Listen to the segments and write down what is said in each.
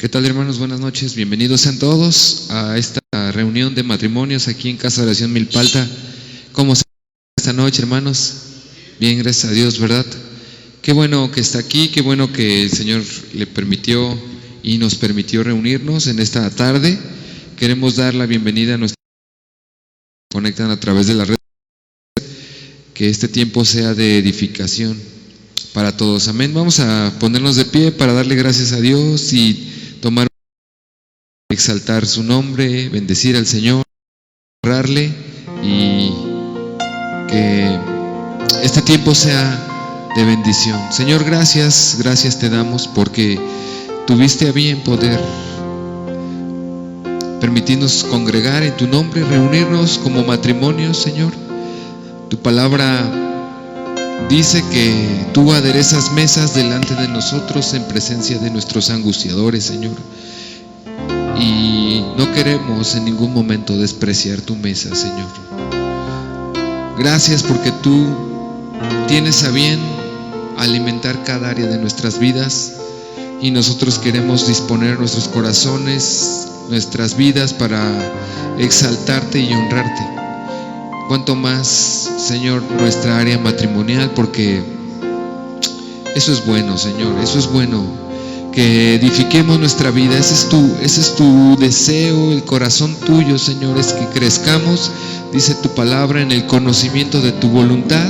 ¿Qué tal, hermanos? Buenas noches. Bienvenidos sean todos a esta reunión de matrimonios aquí en Casa de Oración Milpalta. ¿Cómo se esta noche, hermanos? Bien, gracias a Dios, ¿verdad? Qué bueno que está aquí, qué bueno que el Señor le permitió y nos permitió reunirnos en esta tarde. Queremos dar la bienvenida a nuestros que conectan a través de la red, que este tiempo sea de edificación para todos. Amén. Vamos a ponernos de pie para darle gracias a Dios y tomar, exaltar su nombre, bendecir al Señor, honrarle y que este tiempo sea de bendición. Señor, gracias te damos porque tuviste a bien poder permitirnos congregar en tu nombre, reunirnos como matrimonio, Señor. Tu palabra dice que tú aderezas mesas delante de nosotros en presencia de nuestros angustiadores, Señor. Y no queremos en ningún momento despreciar tu mesa, Señor. Gracias porque tú tienes a bien alimentar cada área de nuestras vidas y nosotros queremos disponer nuestros corazones, nuestras vidas para exaltarte y honrarte. Cuanto más, Señor, nuestra área matrimonial, porque eso es bueno, Señor, eso es bueno. Que edifiquemos nuestra vida, ese es tu deseo, el corazón tuyo, Señor, es que crezcamos, dice tu palabra, en el conocimiento de tu voluntad,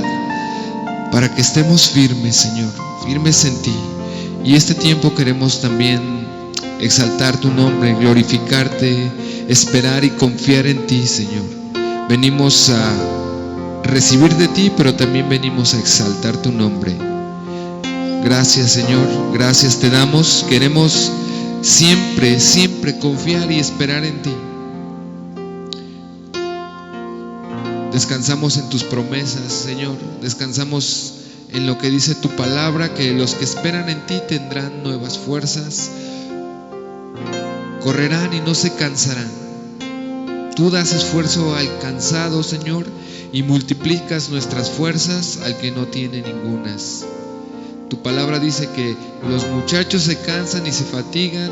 para que estemos firmes, Señor, firmes en ti. Y este tiempo queremos también exaltar tu nombre, glorificarte, esperar y confiar en ti, Señor. Venimos a recibir de ti, pero también venimos a exaltar tu nombre. Gracias, Señor, gracias te damos. Queremos siempre confiar y esperar en ti. Descansamos en tus promesas, Señor. Descansamos en lo que dice tu palabra, que los que esperan en ti tendrán nuevas fuerzas, correrán y no se cansarán. Tú das esfuerzo al cansado, Señor, y multiplicas nuestras fuerzas al que no tiene ningunas. Tu palabra dice que los muchachos se cansan y se fatigan,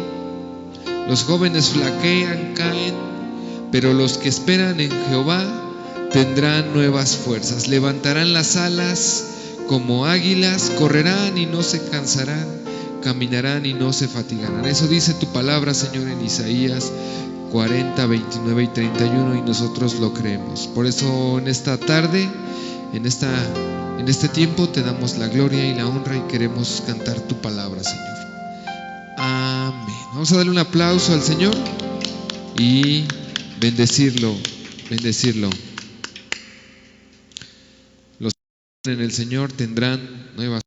los jóvenes flaquean, caen, pero los que esperan en Jehová tendrán nuevas fuerzas, levantarán las alas como águilas, correrán y no se cansarán, caminarán y no se fatigarán. Eso dice tu palabra, Señor, en Isaías 40, 29 y 31, y nosotros lo creemos. Por eso en esta tarde, en este tiempo te damos la gloria y la honra y queremos cantar tu palabra, Señor. Amén. Vamos a darle un aplauso al Señor y bendecirlo. Los que en el Señor tendrán nuevas.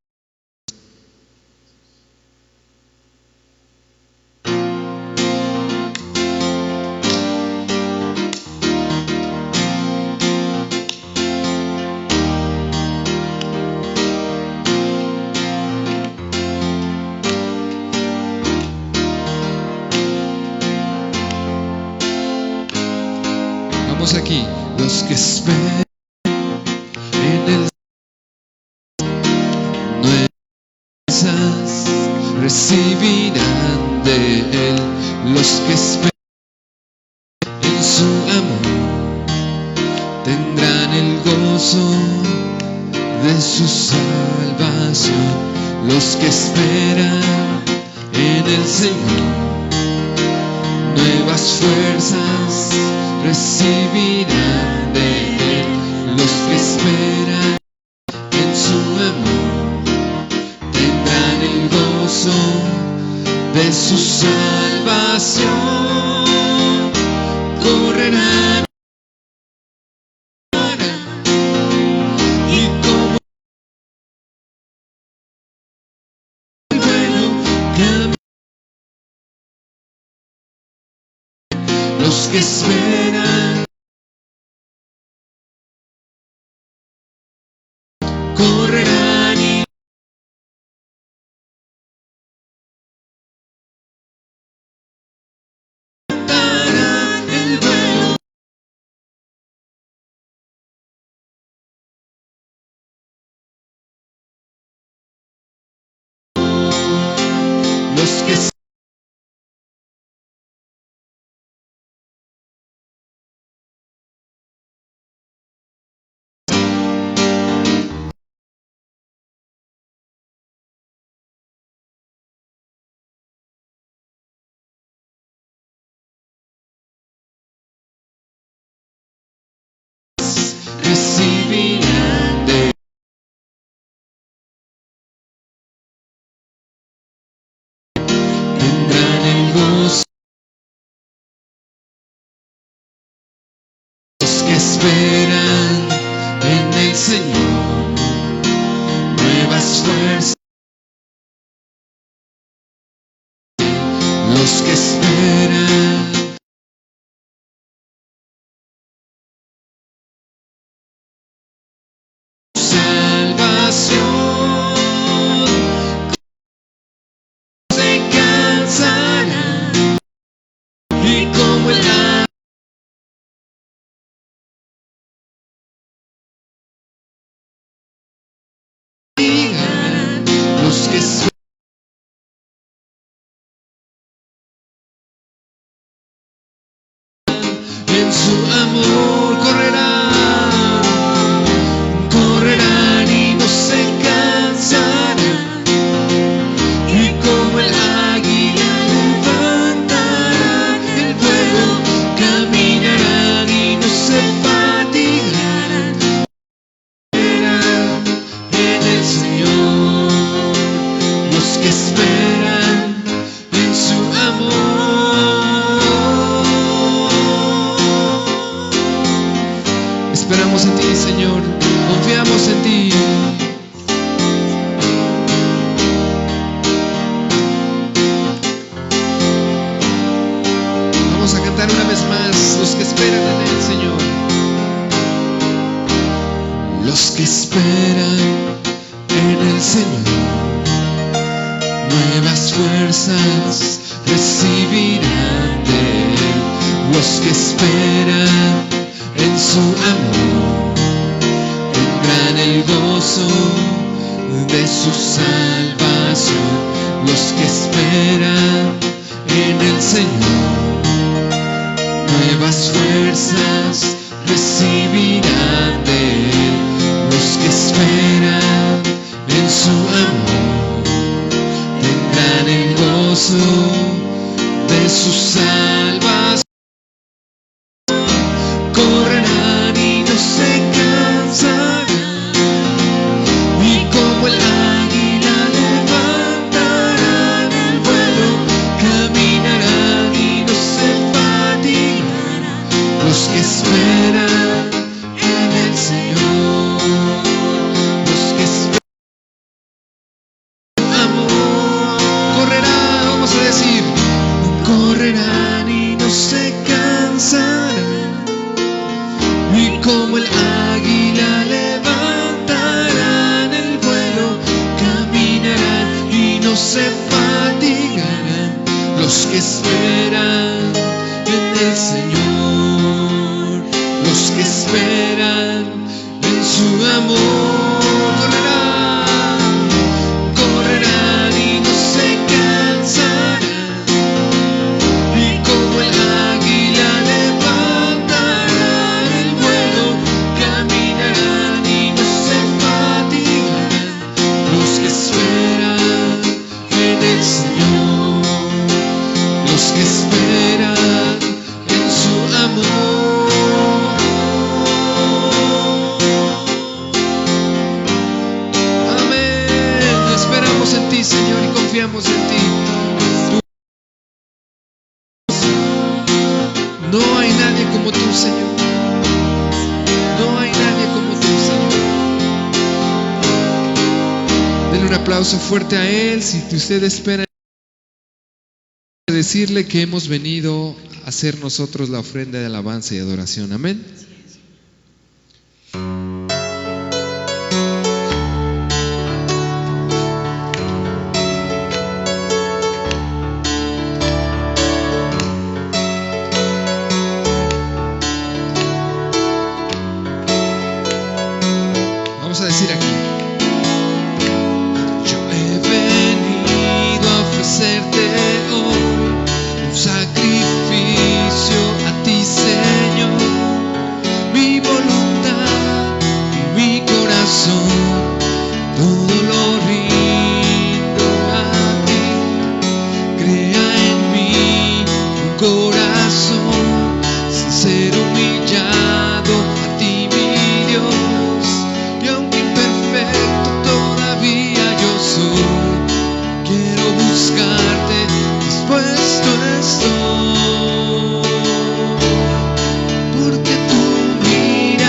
Aquí, los que esperan en el nuevas recibirán de él. Los que esperan en su amor tendrán el gozo de su salvación. Los que esperan en el Señor nuevas fuerzas recibirán de él. Los que esperan en su amor tendrán el gozo de su salvación. Correrán y como el vuelo caminarán. Los que esperan correrán y darán el vuelo. Los que esperan en el Señor, nuevas fuerzas. Los que esperan salvación se cansarán y como el los que en su amor correrán y no se cansarán, y como el águila levantarán el vuelo, caminarán y no se fatigarán. Esperan en el Señor, los que esperan en su amor. Esperamos en ti, Señor, confiamos en ti. Vamos a cantar una vez más, los que esperan en el Señor. Los que esperan en el Señor, nuevas fuerzas recibirán de Él. Los que esperan en su amor tendrán el gozo de su salvación. Los que esperan en el Señor, nuevas fuerzas recibirán de Él. Los que esperan en su amor tendrán el gozo de su salvación. Correrán y no se cansarán, y como el águila levantarán el vuelo, caminarán y no se fatigarán. Los que esperan en el Señor, los que esperan en su amor, correrán, vamos a decir, correrán y no se cansarán, y como el águila levantarán el vuelo, caminarán y no se fatigarán. Los que esperan en el Señor, los que esperan en su amor, correrán y no se cansarán, y como el águila levantarán el vuelo, caminarán y no se fatigarán. Los que esperan en el Señor, los que esperan en su amor. Amén. Esperamos en ti, Señor, y confiamos en ti. No hay nadie como tú, Señor. No hay nadie como tú, Señor. Denle un aplauso fuerte a Él. Si usted espera, decirle que hemos venido a hacer nosotros la ofrenda de alabanza y adoración. Amén. Vamos a decir aquí: yo he venido a ofrecerte hoy un sacrificio a ti, Señor, mi voluntad y mi corazón, todo lo rindo a ti. Crea en mí un corazón sincero, humillado a ti, mi Dios, y aunque imperfecto todavía yo soy, quiero buscarte, dispuesto estoy, porque tú miras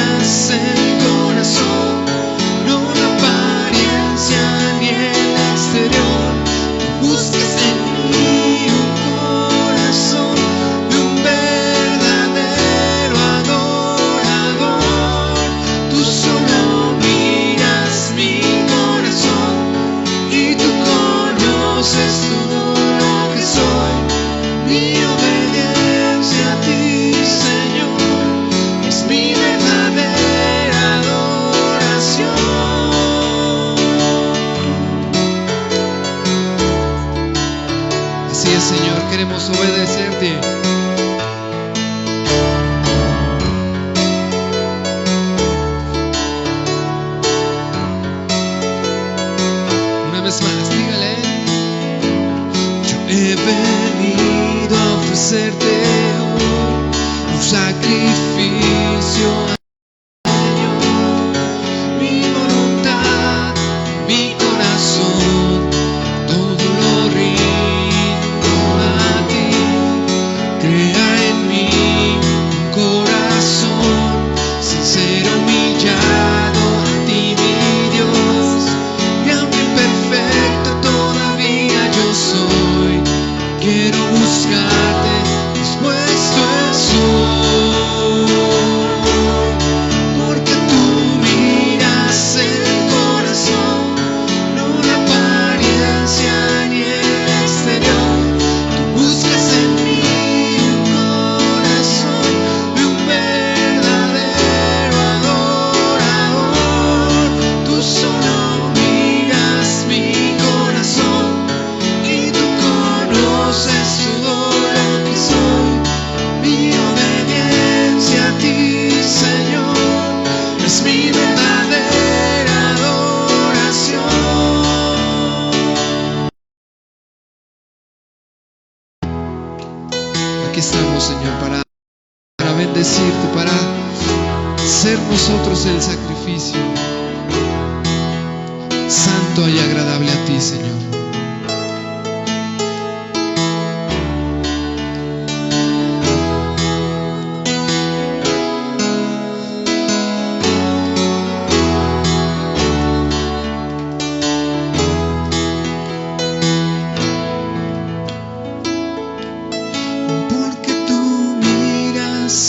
Así es, Señor, queremos obedecerte. Una vez más, dígale: yo he venido a ofrecerte hoy un sacrificio. Aquí estamos, Señor, para bendecirte, para ser nosotros el sacrificio santo y agradable a ti, Señor.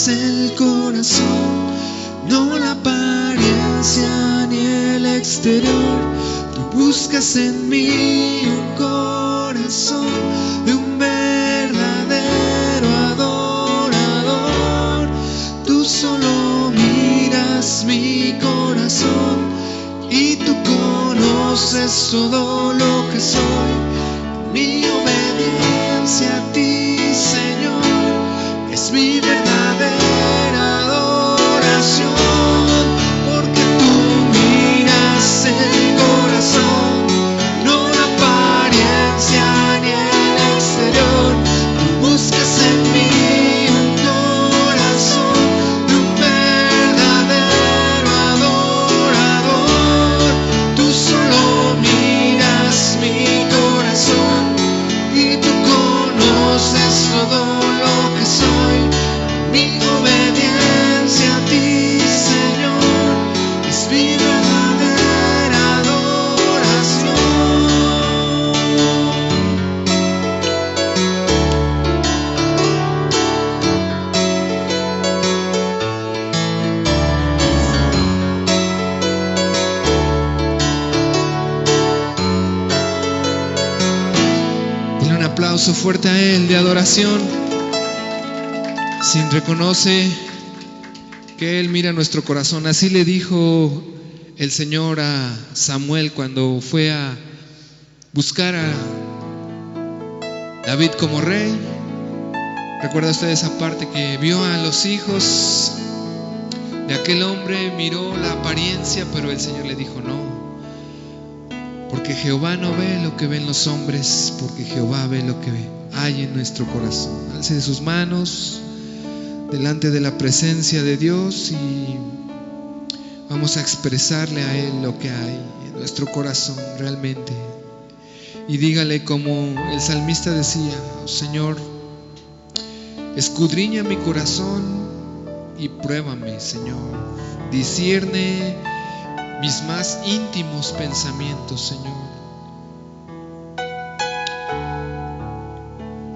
El corazón, no la apariencia ni el exterior. Tú buscas en mí un corazón de un verdadero adorador. Tú solo miras mi corazón y tú conoces todo lo que soy. Mi obediencia a ti, Señor, es mi verdadera adoración, porque tú miras el corazón, no la apariencia ni el exterior. Tú buscas en mí un corazón de un verdadero adorador. Tú solo miras mi corazón y tú conoces todo lo que soy. Mi obediencia a ti, Señor, es mi verdadera adoración. Dile un aplauso fuerte a Él de adoración. Si reconoce que Él mira nuestro corazón. Así le dijo el Señor a Samuel cuando fue a buscar a David como rey. ¿Recuerda usted esa parte que vio a los hijos de aquel hombre? Miró la apariencia, pero el Señor le dijo no, porque Jehová no ve lo que ven los hombres, porque Jehová ve lo que hay en nuestro corazón. Alce sus manos delante de la presencia de Dios y vamos a expresarle a Él lo que hay en nuestro corazón realmente. Y dígale como el salmista decía: oh, Señor, escudriña mi corazón y pruébame, Señor. Discierne mis más íntimos pensamientos, Señor.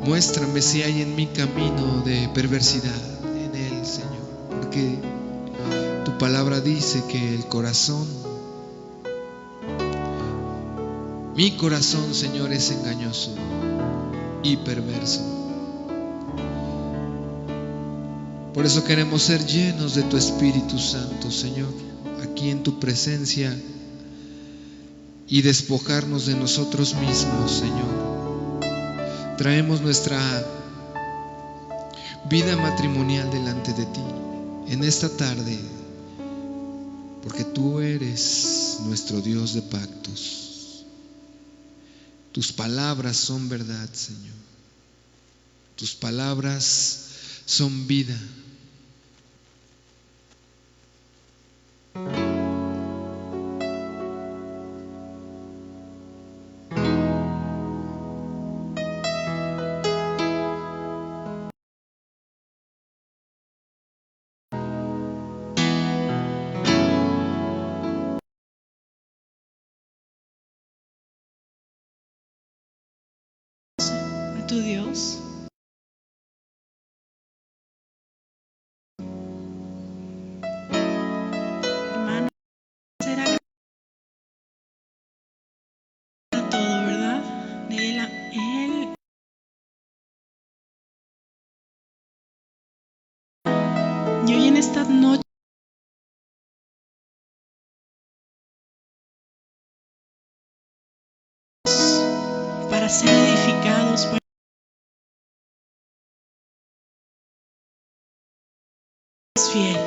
Muéstrame si hay en mi camino de perversidad en Él, Señor, porque tu palabra dice que el corazón, mi corazón, Señor, es engañoso y perverso. Por eso queremos ser llenos de tu Espíritu Santo, Señor, aquí en tu presencia, y despojarnos de nosotros mismos, Señor. traemos nuestra vida matrimonial delante de ti en esta tarde, porque tú eres nuestro Dios de pactos. Tus palabras son verdad, Señor. Tus palabras son vida. Tu Dios. Hermano, será todo, ¿verdad? De Él. Y hoy en esta noche para ser edificados, para ser fiel.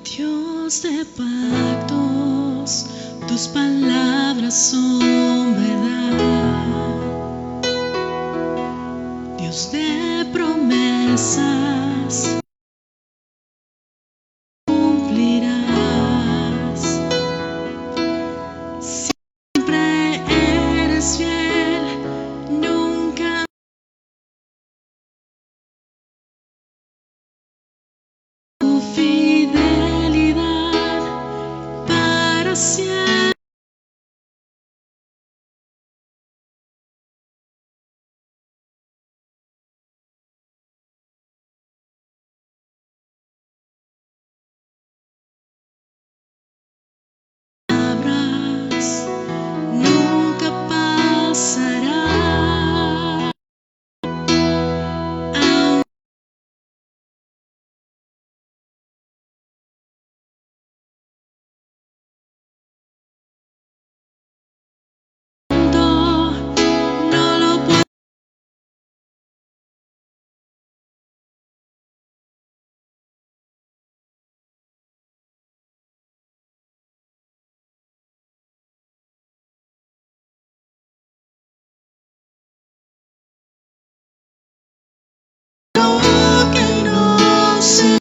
Dios de pactos, tus palabras son verdad. Dios de promesas, cumplirás. Siempre eres fiel, nunca tu fidelidad para siempre. Nunca pasará. No lo puedo. Que no se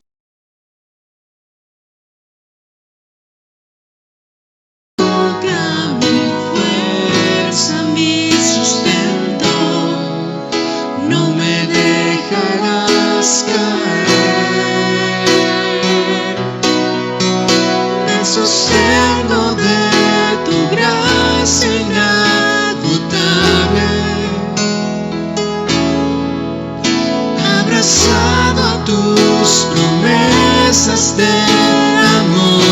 toca mi fuerza, mi sustento, no me dejarás caer. Me sostengo de tu gracia inagotable, abrazado a tus promesas de amor.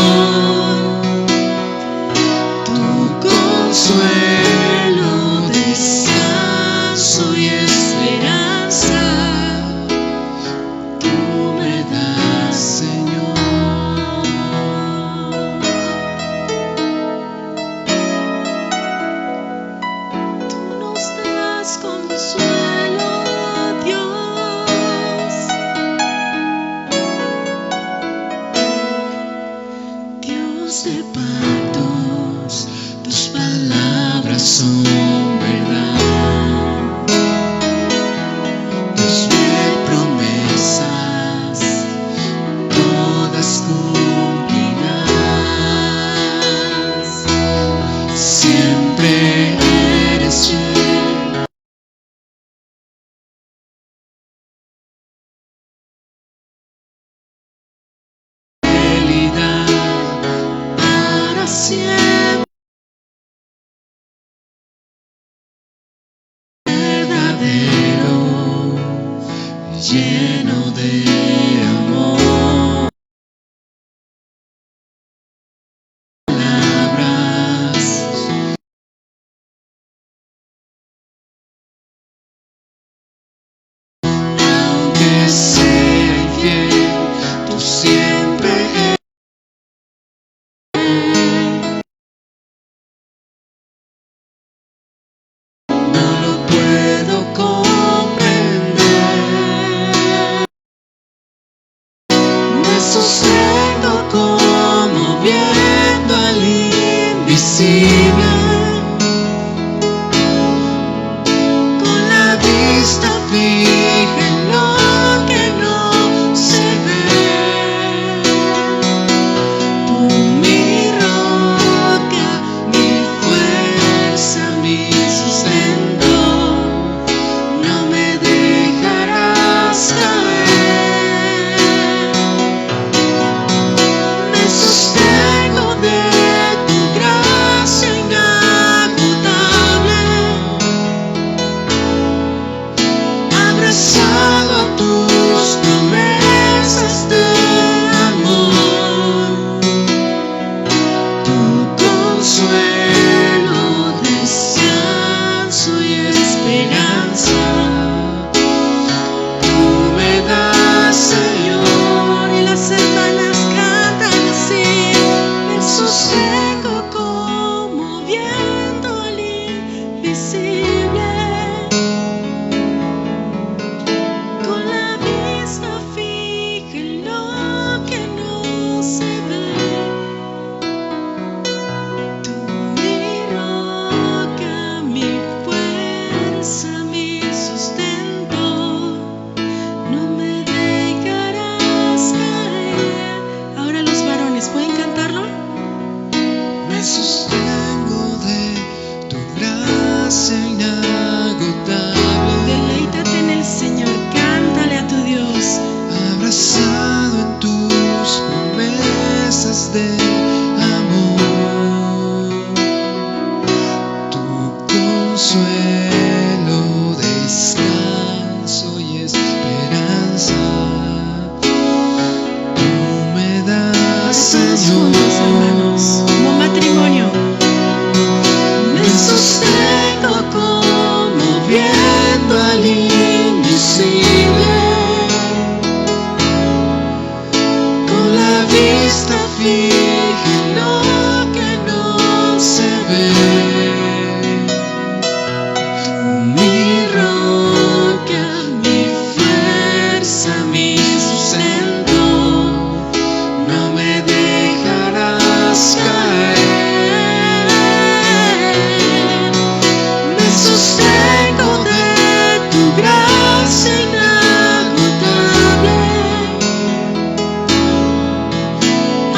Tu consuelo, descanso y esperanza, tú me das, Señor. Tú nos das consuelo, Dios. Dios de pactos, tus palabras son verdad. Dios de promesas, todas cumplirás. Siempre eres fiel. Fidelidad para invisible, con la vista fija en lo que no se ve. Tú mi roca, mi fuerza, mi sustento, no me dejarás caer. Me sostengo de tu gracia inagotable, abrazado a tus promesas de amor. Tu consuelo, descanso y esperanza, tú me das, Señor. Y las hermanas cantan así: me sostengo como viendo al invisible, con la vista fija en lo que no se ve. Tú mi roca, mi fuerza, mi sustento, no me dejarás caer. Ahora los varones, ¿pueden cantarlo? Me sostengo de tu gracia inagotable, deleítate en el Señor, cántale a tu Dios, abrazado en tus promesas de amor. Tu consuelo, descanso y esperanza, tú me das, Señor. Hermanos, como matrimonio, me sostengo como viendo al invisible, con la vista fija en lo que no se ve. Mi roca, mi fuerza, mi sustento, no me dejarás caer. Me sostengo de tu gracia inagotable,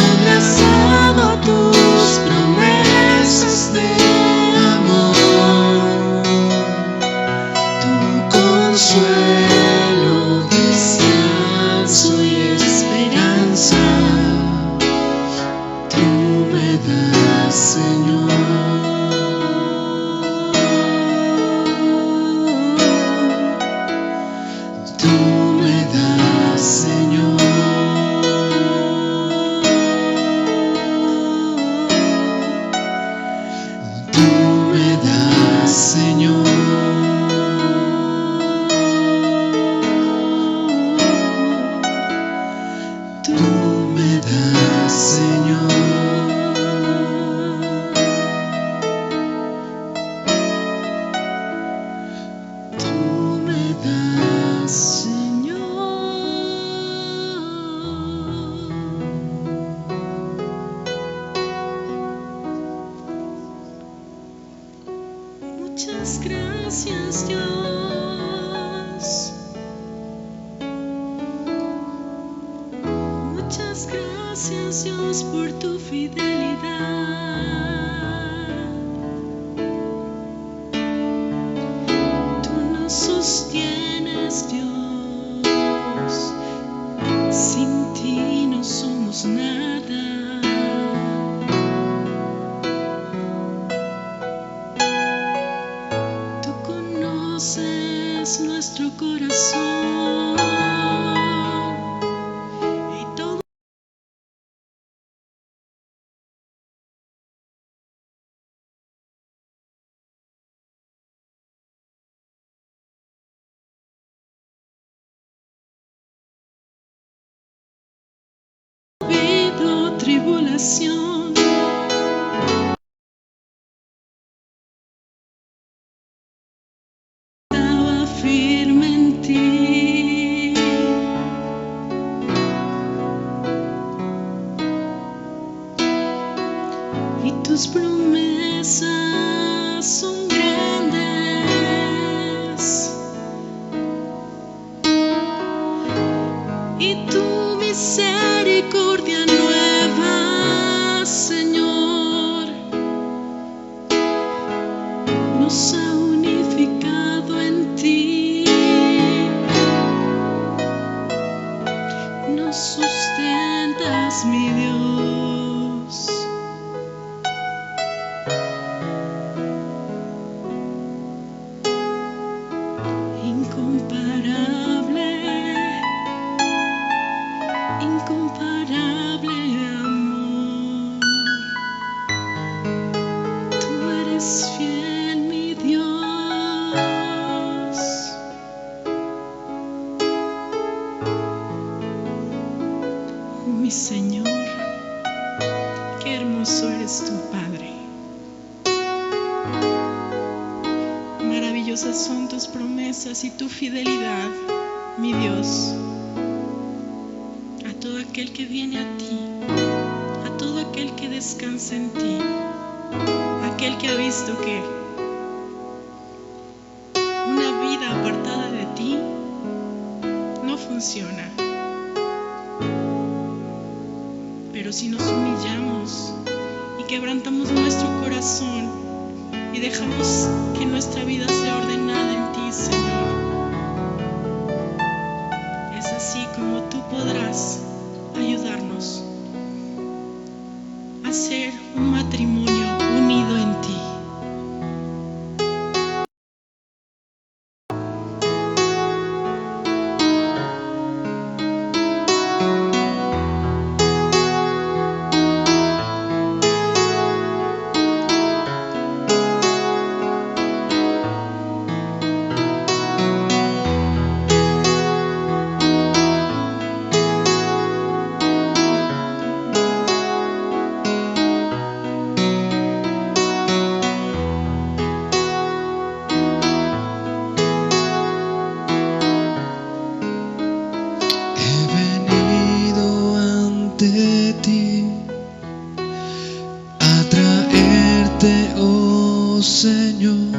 abrazado a tus promesas de amor. Tu consuelo, descanso y esperanza, tú me das, Señor. Tú me das, Señor. Tú me das, Señor. Tú me das, Señor. Tú me das, Señor. Muchas gracias, Dios. Muchas gracias, Dios, por tu fidelidad. Tú nos sostienes, Dios. Sin ti no somos nada. Tú conoces nuestro corazón y todo. Habido tribulación, estaba firme en ti. Y y tus promesas son grandes y tu misericordia nueva, Señor, nos ha unificado en ti, nos sustentas, mi Dios. Incomparable amor, tú eres fiel, mi Dios. Oh, mi Señor, qué hermoso eres tú, Padre. Maravillosas son tus promesas y tu fidelidad, mi Dios. A todo aquel que viene a ti, a todo aquel que descansa en ti, aquel que ha visto que una vida apartada de ti no funciona. Pero si nos humillamos y quebrantamos nuestro corazón y dejamos que nuestra vida sea ordenada en ti, Señor, es así como tú podrás ayudarnos a ser un matrimonio unido en ti. De ti a traerte, oh Señor,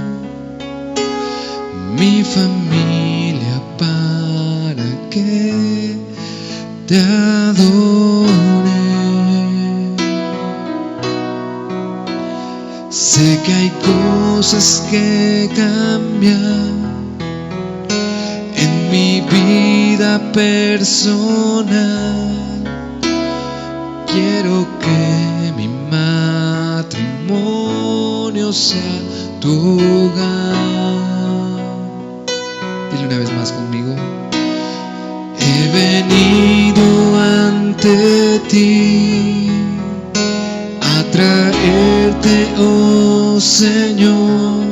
mi familia para que te adore. Sé que hay cosas que cambiar en mi vida personal. Quiero que mi matrimonio sea tu hogar. Dile una vez más conmigo. He venido ante ti a traerte, oh Señor,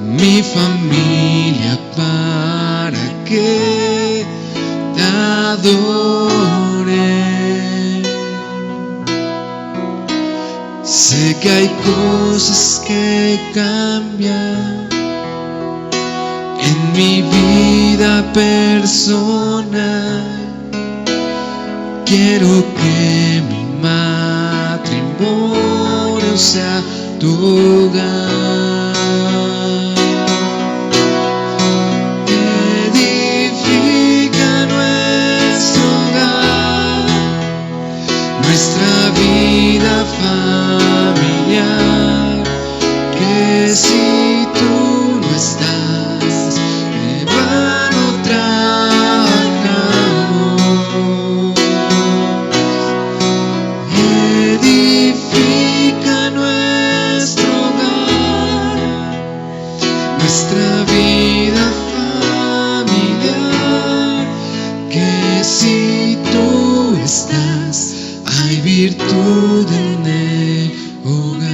mi familia para que te adore. Sé que hay cosas que cambian en mi vida personal. Quiero que mi matrimonio sea tu hogar. Edifica nuestro hogar, nuestra vida familiar, que si tú no estás, en vano trabajamos. Edifica nuestro hogar, nuestra vida familiar, que si tú estás, hay virtud en el hogar.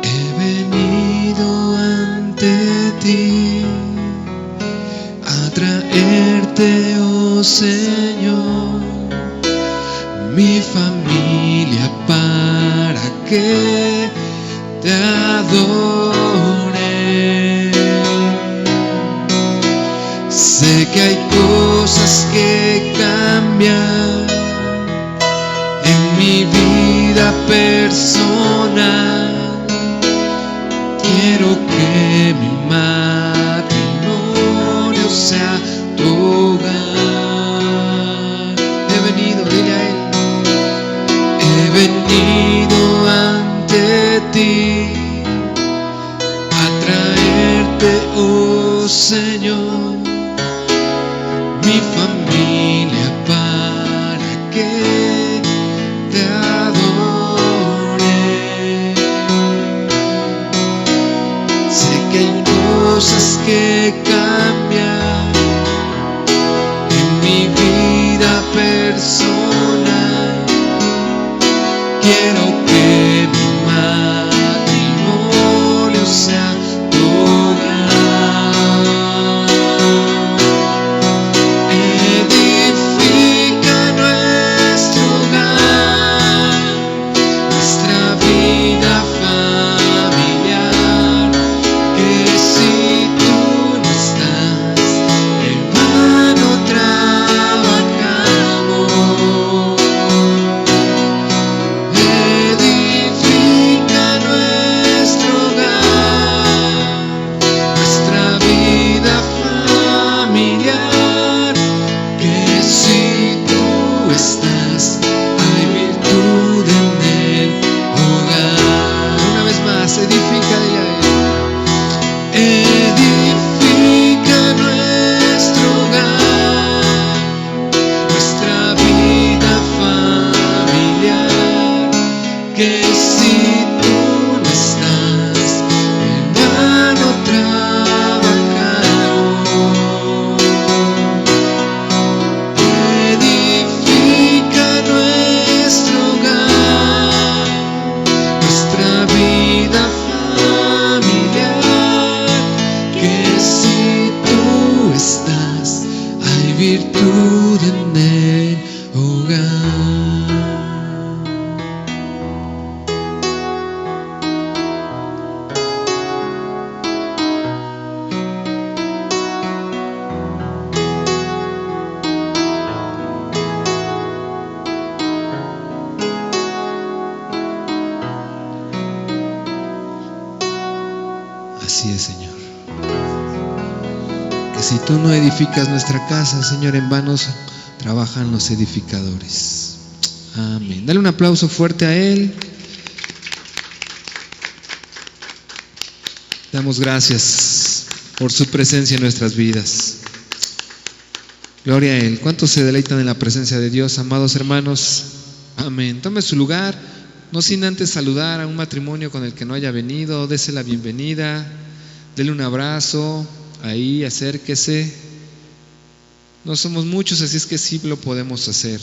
He venido ante ti a traerte, oh oh Señor, mi familia para que te adore. Sé que hay cosas que cambian en mi vida personal. Quiero que mi matrimonio sea tu hogar. He venido, dile a Él, he venido ante ti a traerte, oh Señor, mi familia para que te adore. Sé que hay cosas que cambian en mi vida personal. Quiero que mi matrimonio sea tu hogar. Edifica nuestro hogar, nuestra vida familiar, que si tú no estás, en vano trabajamos. Edifica nuestro hogar, nuestra vida familiar, que si tú estás, hay virtud en el hogar. Una vez más, edifica, dile a Él. Edifica nuestro hogar, nuestra vida familiar, que si tú no estás, en vano trabajamos. Edifica nuestro hogar, nuestra vida familiar, que si tú estás, hay virtud en el hogar. Así es, Señor. Que si tú no edificas nuestra casa, Señor, en vanos trabajan los edificadores. Amén. Dale un aplauso fuerte a Él. Damos gracias por su presencia en nuestras vidas. Gloria a Él. ¿Cuántos se deleitan en la presencia de Dios, amados hermanos? Amén. Tome su lugar, no sin antes saludar a un matrimonio con el que no haya venido. Dese la bienvenida, dele un abrazo, ahí, acérquese. No somos muchos, así es que sí lo podemos hacer.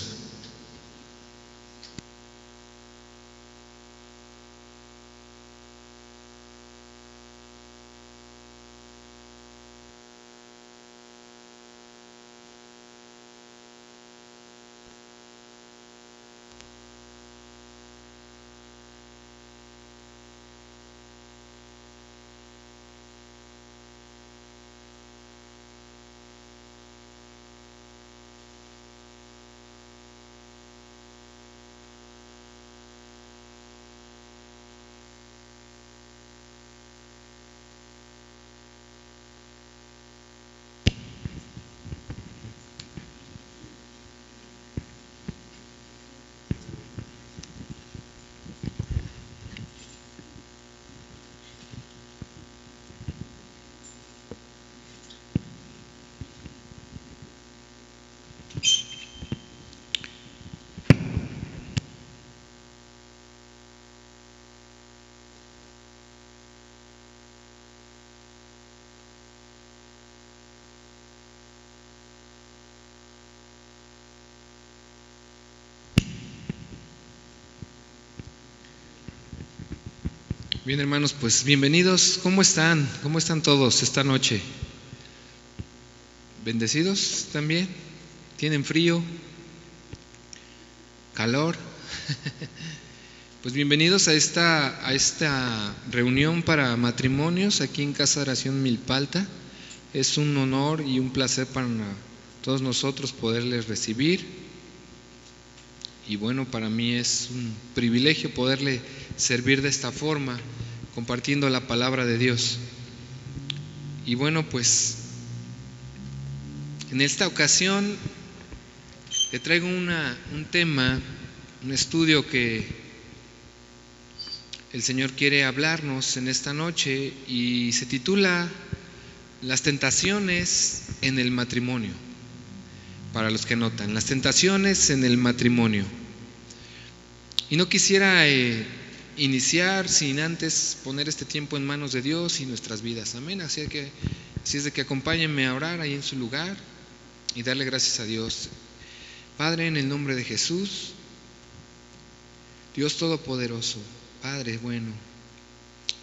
Bien, hermanos, pues bienvenidos. ¿Cómo están? ¿Cómo están todos esta noche? ¿Bendecidos también? ¿Tienen frío? ¿Calor? Pues bienvenidos a esta reunión para matrimonios aquí en Casa de Oración Milpalta. Es un honor y un placer para todos nosotros poderles recibir. Y bueno, para mí es un privilegio poderle servir de esta forma, compartiendo la palabra de Dios. Y bueno, pues en esta ocasión le traigo un tema, un estudio que el Señor quiere hablarnos en esta noche y se titula Las tentaciones en el matrimonio. Para los que notan, las tentaciones en el matrimonio. Y no quisiera iniciar sin antes poner este tiempo en manos de Dios y nuestras vidas. Amén. Así es de que acompáñenme a orar ahí en su lugar y darle gracias a Dios. Padre, en el nombre de Jesús, Dios Todopoderoso, Padre bueno,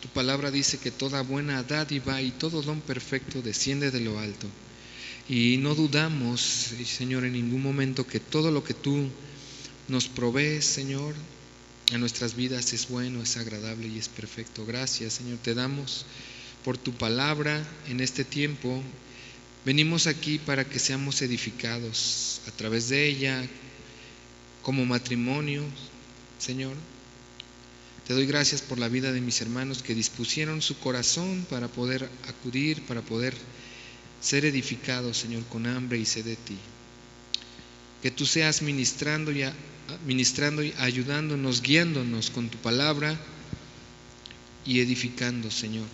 tu palabra dice que toda buena dádiva y todo don perfecto desciende de lo alto. Y no dudamos, Señor, en ningún momento que todo lo que tú nos provees, Señor, a nuestras vidas es bueno, es agradable y es perfecto. Gracias, Señor, te damos por tu palabra en este tiempo. Venimos aquí para que seamos edificados a través de ella como matrimonio, Señor. Te doy gracias por la vida de mis hermanos que dispusieron su corazón para poder acudir, para poder ser edificados, Señor, con hambre y sed de ti. Que tú seas ministrando y ayudándonos, guiándonos con tu palabra y edificando, Señor,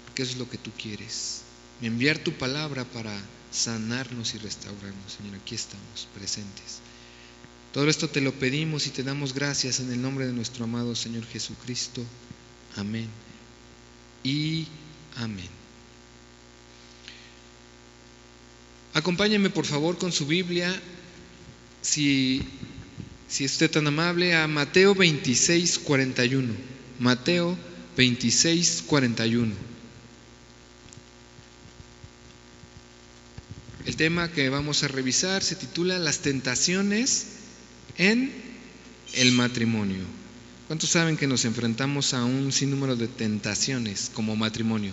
porque eso es lo que tú quieres. Enviar tu palabra para sanarnos y restaurarnos, Señor. Aquí estamos presentes. Todo esto te lo pedimos y te damos gracias en el nombre de nuestro amado Señor Jesucristo. Amén y amén. Acompáñenme por favor con su Biblia, si es usted tan amable, a Mateo 26:41. Mateo 26:41. El tema que vamos a revisar se titula Las tentaciones en el matrimonio. ¿Cuántos saben que nos enfrentamos a un sinnúmero de tentaciones como matrimonio?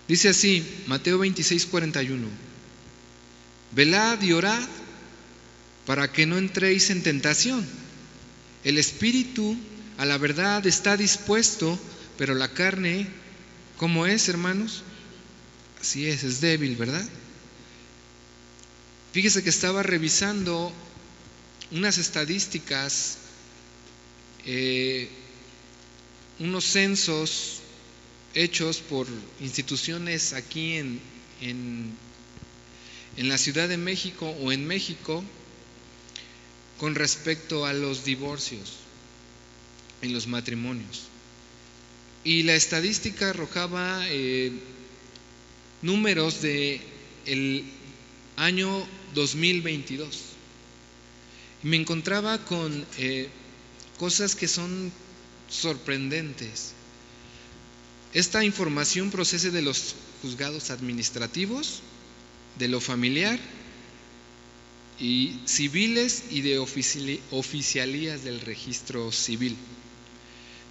Dice así, Mateo 26:41. Velad y orad para que no entréis en tentación. El espíritu a la verdad está dispuesto, pero la carne, ¿cómo es, hermanos? Así es débil, ¿verdad? Fíjese que estaba revisando unas estadísticas, unos censos hechos por instituciones aquí en la Ciudad de México o en México con respecto a los divorcios en los matrimonios. Y la estadística arrojaba números de el año 2022. Y me encontraba con cosas que son sorprendentes. Esta información procede de los juzgados administrativos, de lo familiar y civiles y de oficialías del registro civil.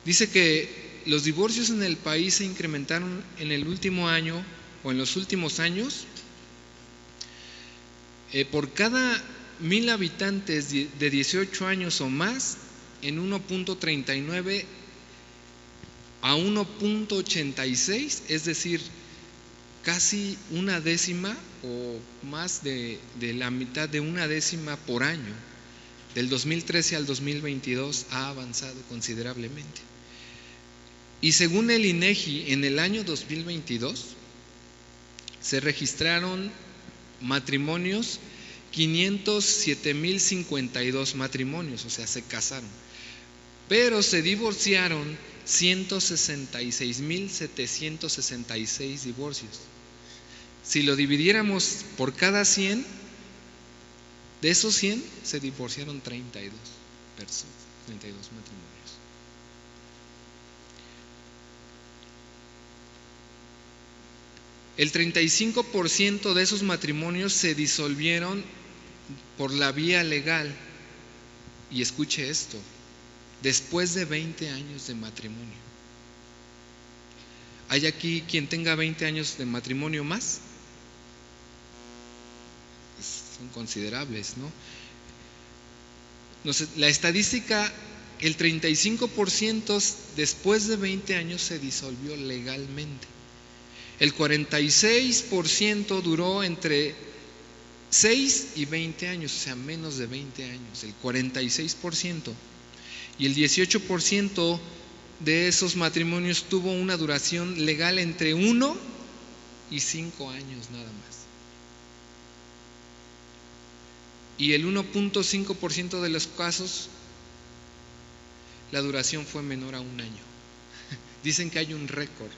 Dice que los divorcios en el país se incrementaron en el último año o en los últimos años por cada 1,000 habitantes de 18 años o más en 1.39 a 1.86, es decir, casi una décima o más de la mitad de una décima por año. Del 2013 al 2022 ha avanzado considerablemente. Y según el INEGI, en el año 2022 se registraron matrimonios, 507,052 matrimonios, o sea, se casaron, pero se divorciaron 166,766 divorcios. Si lo dividiéramos por cada 100, de esos 100 se divorciaron 32 personas, 32 matrimonios. El 35% de esos matrimonios se disolvieron por la vía legal. Y escuche esto, después de 20 años de matrimonio. ¿Hay aquí quien tenga 20 años de matrimonio más? Son considerables, ¿no? La estadística, el 35% después de 20 años se disolvió legalmente. El 46% duró entre 6 y 20 años, o sea, menos de 20 años, el 46%. Y el 18% de esos matrimonios tuvo una duración legal entre 1 y 5 años nada más. Y el 1.5% de los casos, la duración fue menor a 1 año. Dicen que hay un récord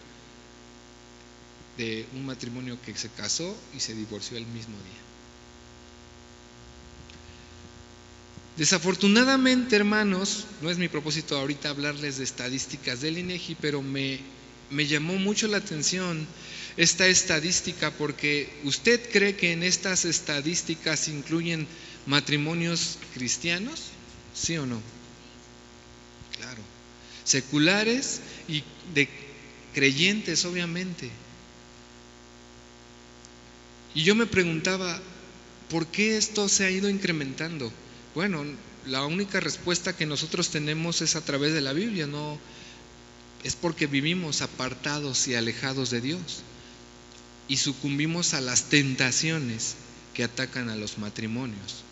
de un matrimonio que se casó y se divorció el mismo día. Desafortunadamente, hermanos, no es mi propósito ahorita hablarles de estadísticas del INEGI, pero me llamó mucho la atención esta estadística, porque ¿usted cree que en estas estadísticas incluyen matrimonios cristianos? ¿Sí o no? Claro. Seculares y de creyentes, obviamente. Y yo me preguntaba, ¿por qué esto se ha ido incrementando? Bueno, la única respuesta que nosotros tenemos es a través de la Biblia, no es porque vivimos apartados y alejados de Dios y sucumbimos a las tentaciones que atacan a los matrimonios.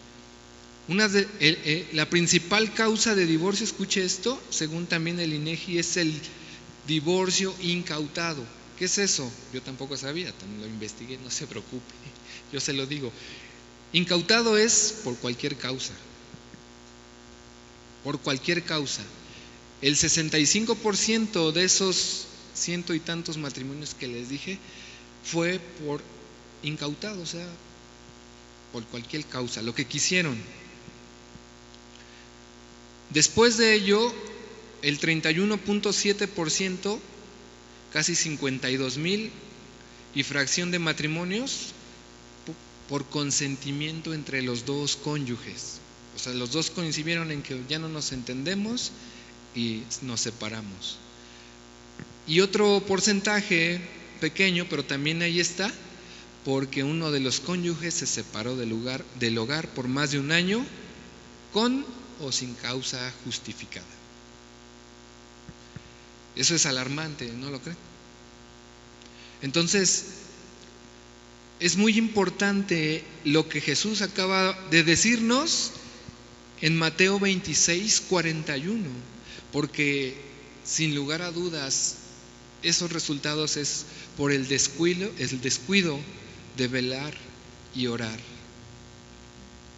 La principal causa de divorcio, escuche esto, según también el INEGI, es el divorcio incautado. ¿Qué es eso? Yo tampoco sabía, también lo investigué, no se preocupe, yo se lo digo. Incautado es por cualquier causa. Por cualquier causa. El 65% de esos 100 y tantos matrimonios que les dije fue por incautado, o sea, por cualquier causa, lo que quisieron. Después de ello, el 31.7%, casi 52,000 y fracción de matrimonios por consentimiento entre los dos cónyuges. O sea, los dos coincidieron en que ya no nos entendemos y nos separamos. Y otro porcentaje pequeño, pero también ahí está, porque uno de los cónyuges se separó del hogar por más de 1 año, con o sin causa justificada. Eso es alarmante, ¿no lo creen? Entonces, es muy importante lo que Jesús acaba de decirnos en Mateo 26:41, porque sin lugar a dudas esos resultados es por el descuido de velar y orar.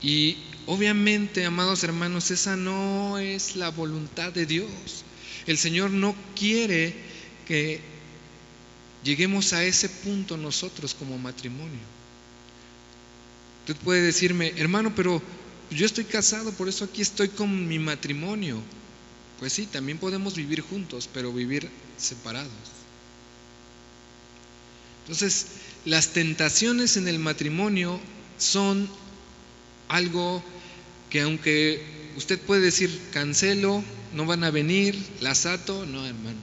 Y obviamente, amados hermanos, esa no es la voluntad de Dios. El Señor no quiere que lleguemos a ese punto nosotros como matrimonio. Usted puede decirme, hermano, pero yo estoy casado, por eso aquí estoy con mi matrimonio. Pues sí, también podemos vivir juntos, pero vivir separados. Entonces, las tentaciones en el matrimonio son algo que, aunque usted puede decir cancelo, no van a venir, las ato, no, hermano.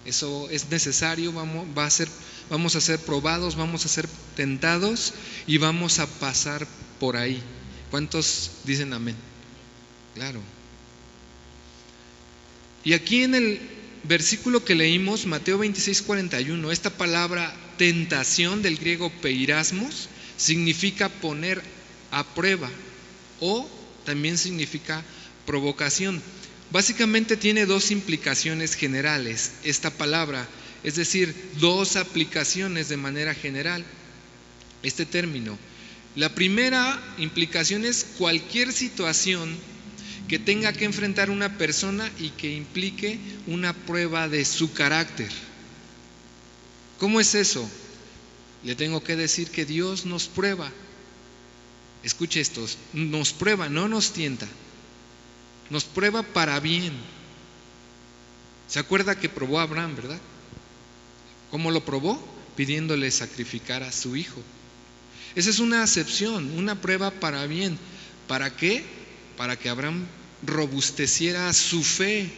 Eso es necesario, vamos a ser probados, vamos a ser tentados y vamos a pasar por ahí. ¿Cuántos dicen amén? Claro. Y aquí en el versículo que leímos, Mateo 26:41, esta palabra tentación, del griego peirasmos, significa poner a prueba o también significa provocación. Básicamente tiene 2 implicaciones generales esta palabra, es decir, 2 aplicaciones de manera general este término. La primera implicación es cualquier situación que tenga que enfrentar una persona y que implique una prueba de su carácter. ¿Cómo es eso? Le tengo que decir que Dios nos prueba. Escuche esto, nos prueba, no nos tienta. Nos prueba para bien. ¿Se acuerda que probó a Abraham, verdad? ¿Cómo lo probó? pidiéndole sacrificar a su hijo. Esa es una acepción, una prueba para bien. ¿Para qué? Para que Abraham robusteciera su fe,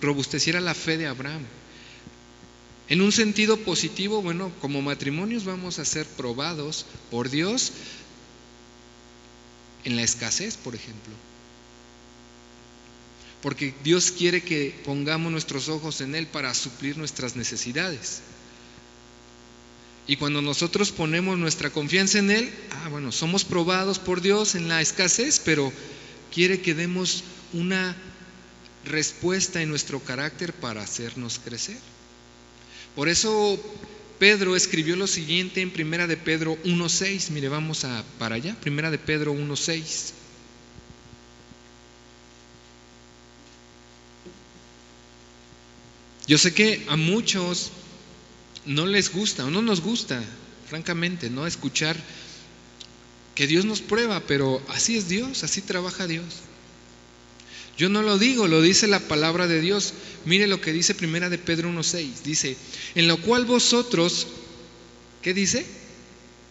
robusteciera la fe de Abraham. En un sentido positivo, bueno, como matrimonios vamos a ser probados por Dios en la escasez, por ejemplo. Porque Dios quiere que pongamos nuestros ojos en Él para suplir nuestras necesidades. Y cuando nosotros ponemos nuestra confianza en Él, bueno, somos probados por Dios en la escasez, pero quiere que demos una respuesta en nuestro carácter para hacernos crecer. Por eso Pedro escribió lo siguiente en 1 de Pedro 1:6. Mire, vamos para allá, 1 de Pedro 1:6. Yo sé que a muchos no les gusta o no nos gusta, francamente, no escuchar que Dios nos prueba, pero así es Dios, así trabaja Dios. Yo no lo digo, lo dice la palabra de Dios. Mire lo que dice 1 de Pedro 1:6. Dice, en lo cual vosotros, ¿qué dice?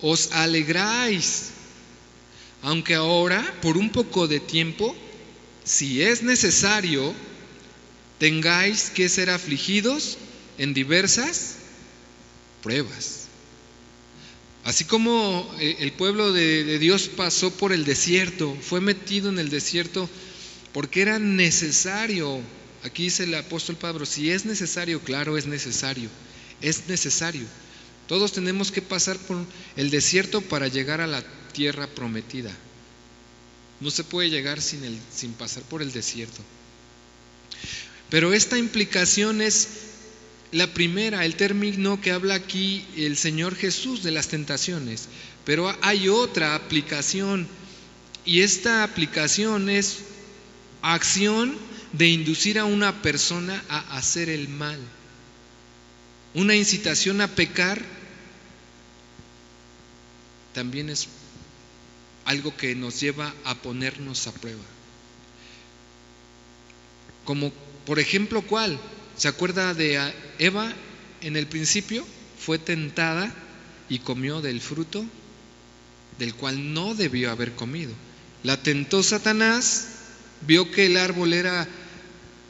Os alegráis, aunque ahora, por un poco de tiempo, si es necesario, tengáis que ser afligidos en diversas pruebas. Así como el pueblo de Dios pasó por el desierto, fue metido en el desierto porque era necesario. Aquí dice el apóstol Pablo, si es necesario, claro, es necesario. Todos tenemos que pasar por el desierto para llegar a la tierra prometida. No se puede llegar sin pasar por el desierto. Pero esta implicación es la primera, el término que habla aquí el Señor Jesús de las tentaciones. Pero hay otra aplicación, y esta aplicación es acción de inducir a una persona a hacer el mal. Una incitación a pecar también es algo que nos lleva a ponernos a prueba. Como por ejemplo, ¿cuál? ¿Se acuerda de Eva? En el principio fue tentada y comió del fruto del cual no debió haber comido. La tentó Satanás, vio que el árbol era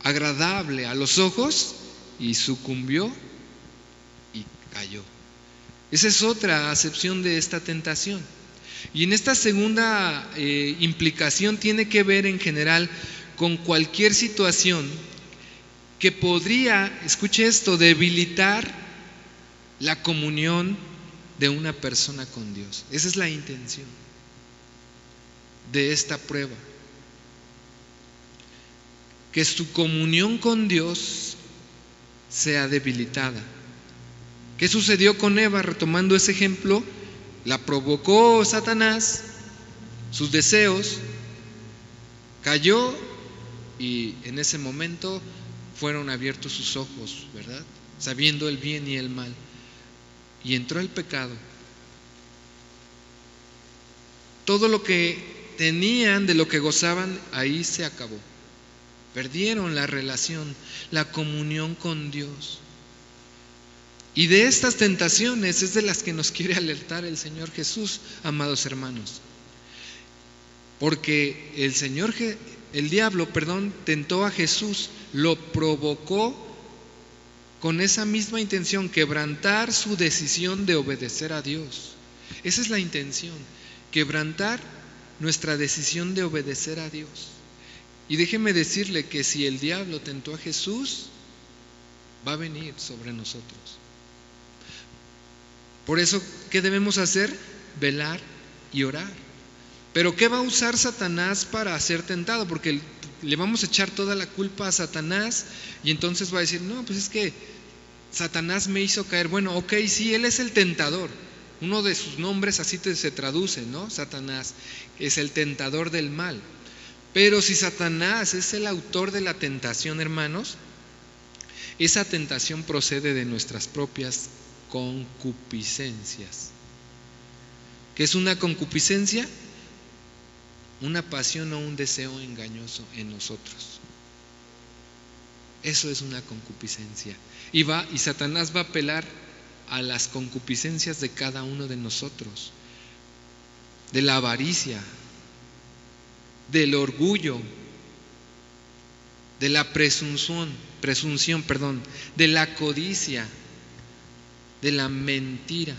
agradable a los ojos y sucumbió y cayó. Esa es otra acepción de esta tentación. Y en esta segunda implicación tiene que ver en general con cualquier situación que podría, escuche esto, debilitar la comunión de una persona con Dios. Esa es la intención de esta prueba. Que su comunión con Dios sea debilitada. ¿Qué sucedió con Eva? Retomando ese ejemplo, la provocó Satanás, sus deseos, cayó y en ese momento fueron abiertos sus ojos, ¿verdad? Sabiendo el bien y el mal. Y entró el pecado. Todo lo que tenían, de lo que gozaban, ahí se acabó. Perdieron la relación, la comunión con Dios. Y de estas tentaciones es de las que nos quiere alertar el Señor Jesús, amados hermanos. Porque el diablo, tentó a Jesús, lo provocó con esa misma intención, quebrantar su decisión de obedecer a Dios. Esa es la intención, quebrantar nuestra decisión de obedecer a Dios. Y déjeme decirle que si el diablo tentó a Jesús, va a venir sobre nosotros. Por eso, ¿qué debemos hacer? Velar y orar. Pero ¿qué va a usar Satanás para ser tentado? Porque le vamos a echar toda la culpa a Satanás y entonces va a decir, no, pues es que Satanás me hizo caer. Bueno, ok, sí, él es el tentador. Uno de sus nombres así se traduce, ¿no? Satanás es el tentador del mal. Pero si Satanás es el autor de la tentación, hermanos, esa tentación procede de nuestras propias concupiscencias. ¿Qué es una concupiscencia? Una pasión o un deseo engañoso en nosotros. Eso es una concupiscencia. Y Satanás va a apelar a las concupiscencias de cada uno de nosotros, de la avaricia, del orgullo, de la presunción, de la codicia, de la mentira,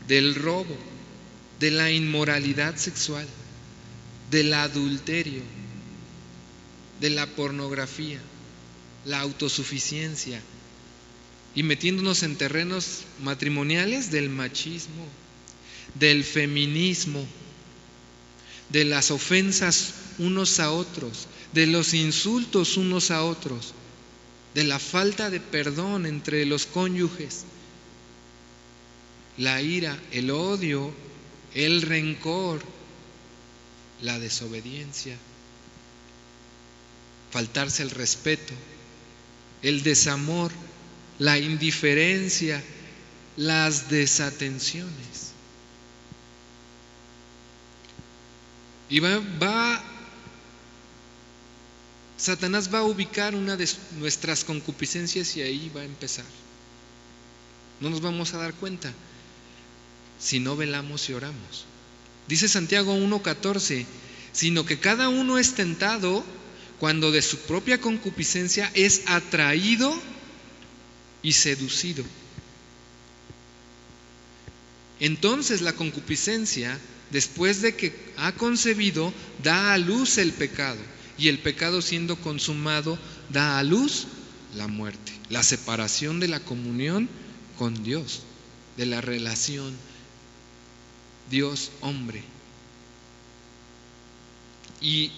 del robo, de la inmoralidad sexual, del adulterio, de la pornografía, la autosuficiencia, y metiéndonos en terrenos matrimoniales del machismo, del feminismo, de las ofensas unos a otros, de los insultos unos a otros, de la falta de perdón entre los cónyuges, la ira, el odio, el rencor, la desobediencia, faltarse el respeto, el desamor, la indiferencia, las desatenciones. Y Satanás va a ubicar una de nuestras concupiscencias y ahí va a empezar. No nos vamos a dar cuenta si no velamos y oramos. Dice Santiago 1:14, sino que cada uno es tentado cuando de su propia concupiscencia es atraído y seducido. Entonces la concupiscencia, después de que ha concebido, da a luz el pecado, y el pecado, siendo consumado, da a luz la muerte, la separación de la comunión con Dios, de la relación Dios-hombre. Y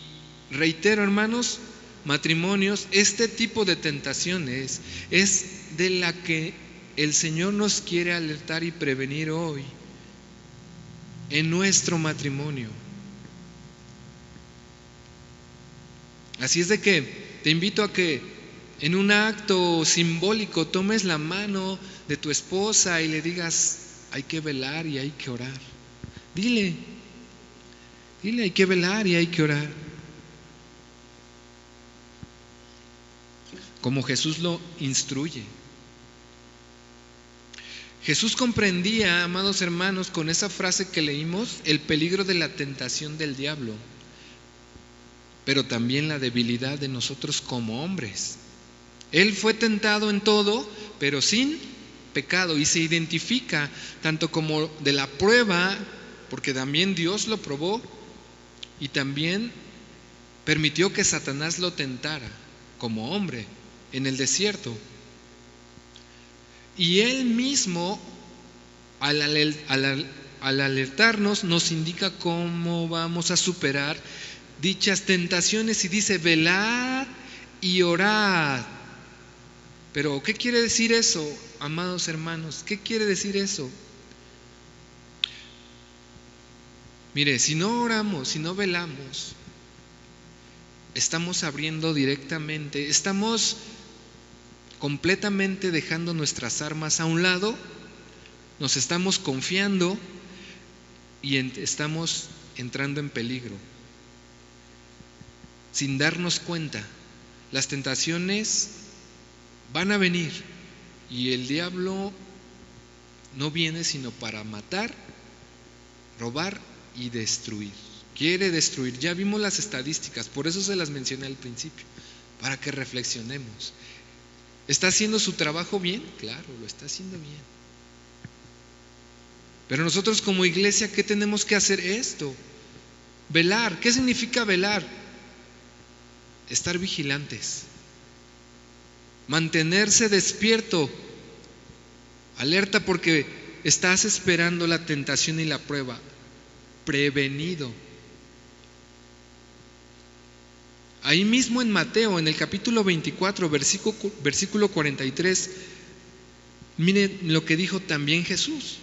reitero, hermanos, matrimonios, este tipo de tentaciones es de la que el Señor nos quiere alertar y prevenir hoy en nuestro matrimonio. Así es de que te invito a que en un acto simbólico tomes la mano de tu esposa y le digas: hay que velar y hay que orar. Dile, hay que velar y hay que orar. Como Jesús lo instruye. Jesús comprendía, amados hermanos, con esa frase que leímos, el peligro de la tentación del diablo, pero también la debilidad de nosotros como hombres. Él fue tentado en todo, pero sin pecado, y se identifica tanto como de la prueba, porque también Dios lo probó, y también permitió que Satanás lo tentara como hombre en el desierto. Y Él mismo, al alertarnos, nos indica cómo vamos a superar dichas tentaciones, y dice: velad y orad. Pero ¿qué quiere decir eso, amados hermanos? ¿Qué quiere decir eso? Mire, si no oramos, si no velamos, estamos abriendo directamente, estamos completamente dejando nuestras armas a un lado, nos estamos confiando y estamos entrando en peligro. Sin darnos cuenta, las tentaciones van a venir, y el diablo no viene sino para matar, robar y destruir. Quiere destruir. Ya vimos las estadísticas, por eso se las mencioné al principio, para que reflexionemos. ¿Está haciendo su trabajo bien? Claro, lo está haciendo bien. Pero nosotros como iglesia, ¿qué tenemos que hacer? Esto, velar. ¿Qué significa velar? Estar vigilantes, mantenerse despierto, alerta, porque estás esperando la tentación y la prueba, prevenido. Ahí mismo en Mateo, en el capítulo 24, versículo 43, miren lo que dijo también Jesús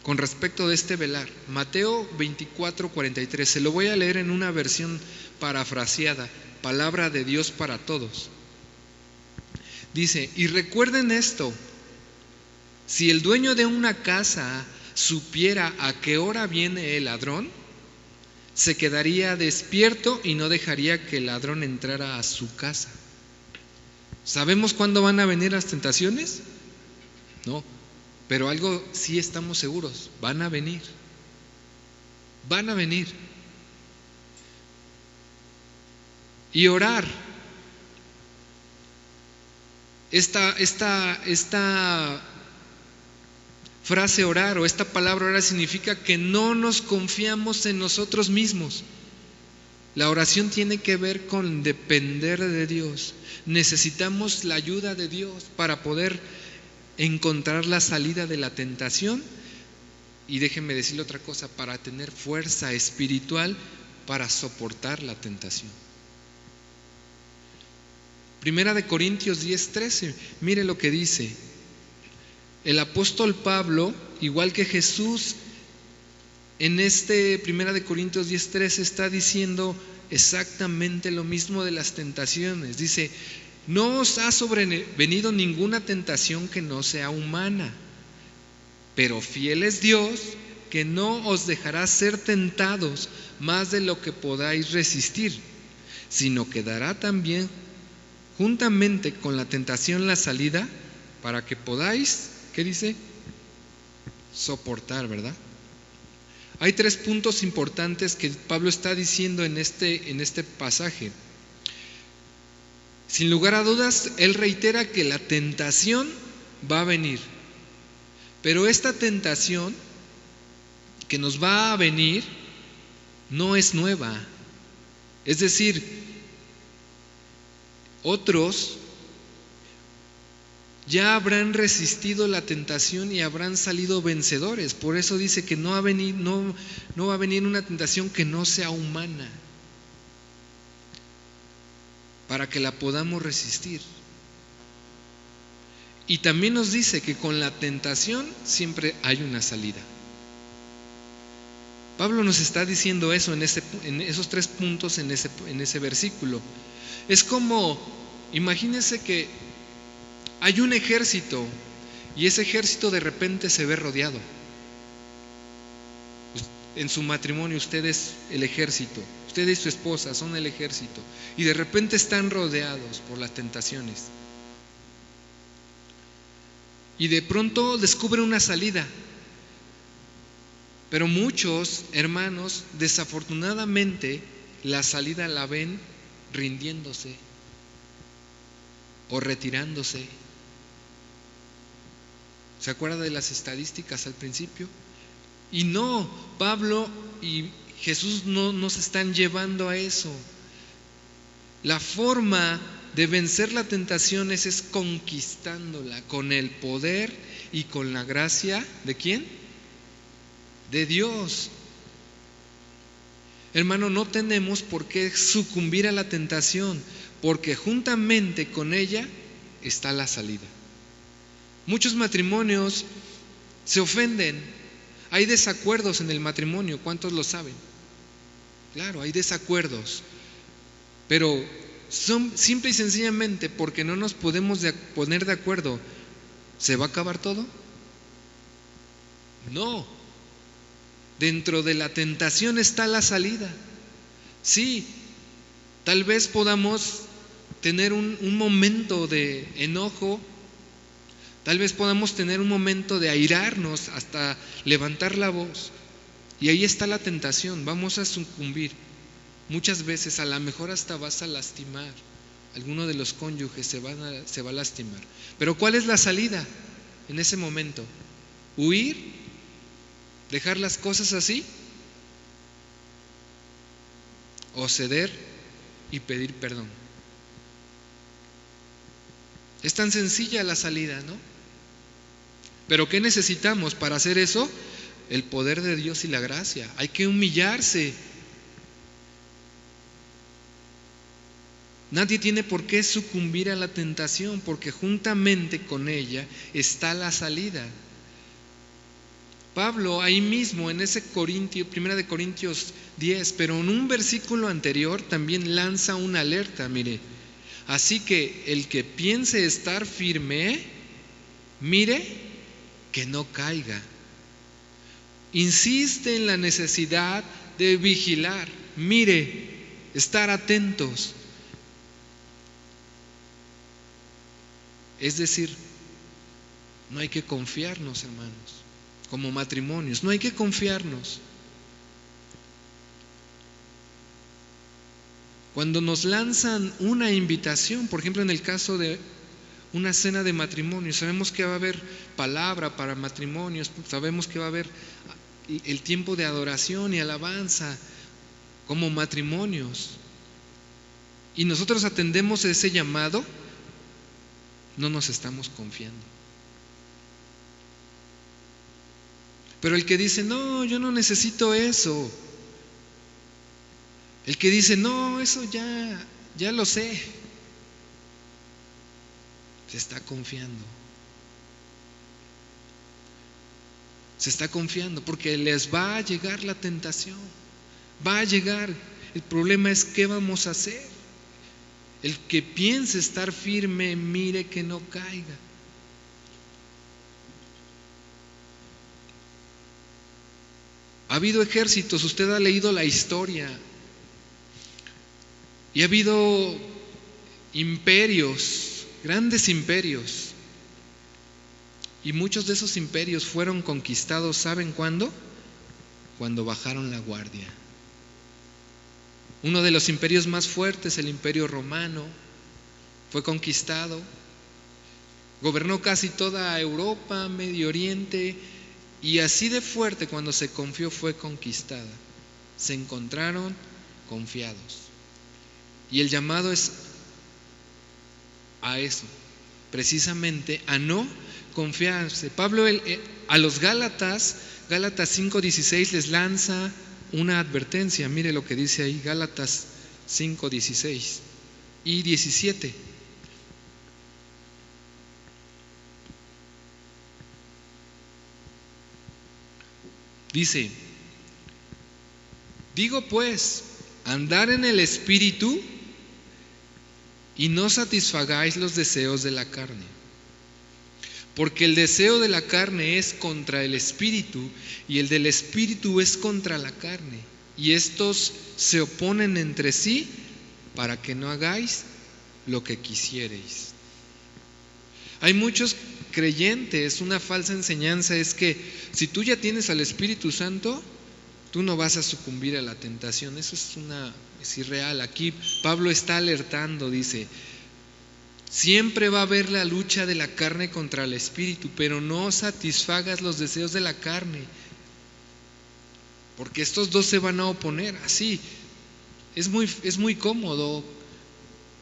con respecto de este velar. Mateo 24, 43, se lo voy a leer en una versión parafraseada, palabra de Dios para todos. Dice: y recuerden esto, si el dueño de una casa supiera a qué hora viene el ladrón, se quedaría despierto y no dejaría que el ladrón entrara a su casa. ¿Sabemos cuándo van a venir las tentaciones? ¿no? Pero algo sí estamos seguros, van a venir. Van a venir. Y orar. Esta frase orar o esta palabra orar significa que no nos confiamos en nosotros mismos. La oración tiene que ver con depender de Dios. Necesitamos la ayuda de Dios para poder encontrar la salida de la tentación. Y déjenme decirle otra cosa, para tener fuerza espiritual para soportar la tentación. Primera de Corintios 10:13, mire lo que dice. El apóstol Pablo, igual que Jesús, en Primera de Corintios 10:13 está diciendo exactamente lo mismo de las tentaciones. Dice, no os ha sobrevenido ninguna tentación que no sea humana, pero fiel es Dios, que no os dejará ser tentados más de lo que podáis resistir, sino que dará también juntamente con la tentación la salida para que podáis, ¿qué dice? Soportar, ¿verdad? Hay 3 puntos importantes que Pablo está diciendo en este pasaje. Sin lugar a dudas, él reitera que la tentación va a venir. Pero esta tentación que nos va a venir no es nueva. Es decir, otros ya habrán resistido la tentación y habrán salido vencedores. Por eso dice que no va a venir una tentación que no sea humana, para que la podamos resistir. Y también nos dice que con la tentación siempre hay una salida. Pablo nos está diciendo eso en esos 3 puntos en ese versículo. Es como, imagínense que hay un ejército y ese ejército de repente se ve rodeado. En su matrimonio usted es el ejército, usted y su esposa son el ejército y de repente están rodeados por las tentaciones. Y de pronto descubren una salida. Pero muchos hermanos, desafortunadamente, la salida la ven rindiéndose o retirándose. ¿Se acuerda de las estadísticas al principio? Y no, Pablo y Jesús no nos están llevando a eso. La forma de vencer la tentación es conquistándola con el poder y con la gracia ¿de quién? De Dios. Hermano, no tenemos por qué sucumbir a la tentación, porque juntamente con ella está la salida. Muchos matrimonios se ofenden. Hay desacuerdos en el matrimonio, ¿cuántos lo saben? Claro, hay desacuerdos, pero son simple y sencillamente porque no nos podemos poner de acuerdo. ¿Se va a acabar todo? No. Dentro de la tentación está la salida. Sí, tal vez podamos tener un momento de enojo, tal vez podamos tener un momento de airarnos hasta levantar la voz. Y ahí está la tentación, vamos a sucumbir. Muchas veces a lo mejor hasta vas a lastimar. Alguno de los cónyuges se va a lastimar. Pero ¿cuál es la salida en ese momento? ¿Huir? ¿Dejar las cosas así? ¿O ceder y pedir perdón? Es tan sencilla la salida, ¿no? Pero ¿qué necesitamos para hacer eso? El poder de Dios y la gracia. Hay que humillarse. Nadie tiene por qué sucumbir a la tentación, porque juntamente con ella está la salida. Pablo ahí mismo en ese Primera de Corintios 10, pero en un versículo anterior también lanza una alerta, mire. Así que el que piense estar firme, mire que no caiga. Insiste en la necesidad de vigilar, mire, estar atentos. Es decir, No hay que confiarnos, hermanos, como matrimonios, no hay que confiarnos. Cuando nos lanzan una invitación, por ejemplo en el caso de una cena de matrimonio, sabemos que va a haber palabra para matrimonios, sabemos que va a haber el tiempo de adoración y alabanza como matrimonios, y nosotros atendemos ese llamado, no nos estamos confiando. Pero el que dice, no, yo no necesito eso, el que dice, no, eso ya lo sé, se está confiando. Se está confiando porque les va a llegar la tentación, va a llegar. El problema es qué vamos a hacer. El que piense estar firme, mire que no caiga. Ha habido ejércitos, usted ha leído la historia, y ha habido imperios, grandes imperios, y muchos de esos imperios fueron conquistados, ¿saben cuándo? Cuando bajaron la guardia. Uno de los imperios más fuertes, el Imperio Romano, fue conquistado, gobernó casi toda Europa, Medio Oriente, y así de fuerte cuando se confió fue conquistada. Se encontraron confiados. Y el llamado es a eso, precisamente a no confiarse. Pablo a los Gálatas 5:16 les lanza una advertencia. Mire lo que dice ahí, Gálatas 5:16 y 17. Dice: digo pues, andar en el Espíritu y no satisfagáis los deseos de la carne. Porque el deseo de la carne es contra el Espíritu, y el del Espíritu es contra la carne. Y estos se oponen entre sí para que no hagáis lo que quisiereis. Hay muchos creyentes, una falsa enseñanza es que si tú ya tienes al Espíritu Santo, tú no vas a sucumbir a la tentación. Eso es irreal. Aquí Pablo está alertando, dice: siempre va a haber la lucha de la carne contra el Espíritu, pero no satisfagas los deseos de la carne, porque estos dos se van a oponer. Así es muy cómodo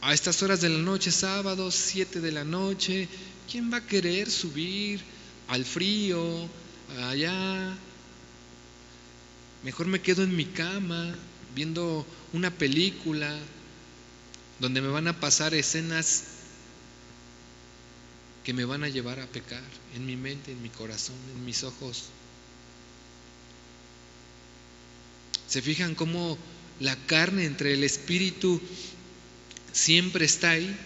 a estas horas de la noche, sábado, 7 de la noche. ¿Quién va a querer subir al frío, allá? Mejor me quedo en mi cama viendo una película donde me van a pasar escenas que me van a llevar a pecar en mi mente, en mi corazón, en mis ojos. ¿Se fijan cómo la carne entre el Espíritu siempre está ahí?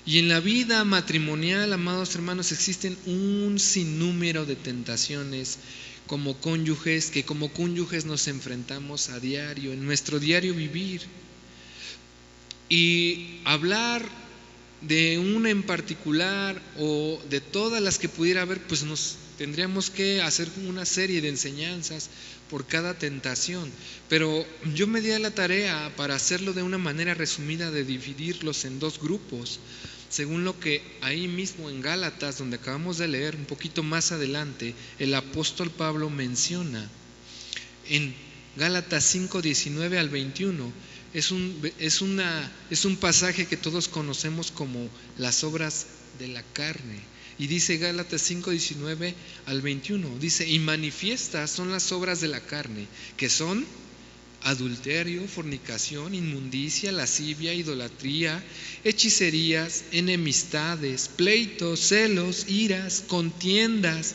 Y en la vida matrimonial, amados hermanos, existen un sinnúmero de tentaciones como cónyuges, que como cónyuges nos enfrentamos a diario, en nuestro diario vivir. Y hablar de una en particular o de todas las que pudiera haber, pues nos tendríamos que hacer una serie de enseñanzas por cada tentación. Pero yo me di a la tarea para hacerlo de una manera resumida, de dividirlos en dos grupos, según lo que ahí mismo en Gálatas, donde acabamos de leer, un poquito más adelante, el apóstol Pablo menciona. En Gálatas 5:19 al 21 es un pasaje que todos conocemos como las obras de la carne. Y dice Gálatas 5:19 al 21, dice: y manifiestas son las obras de la carne, que son adulterio, fornicación, inmundicia, lascivia, idolatría, hechicerías, enemistades, pleitos, celos, iras, contiendas,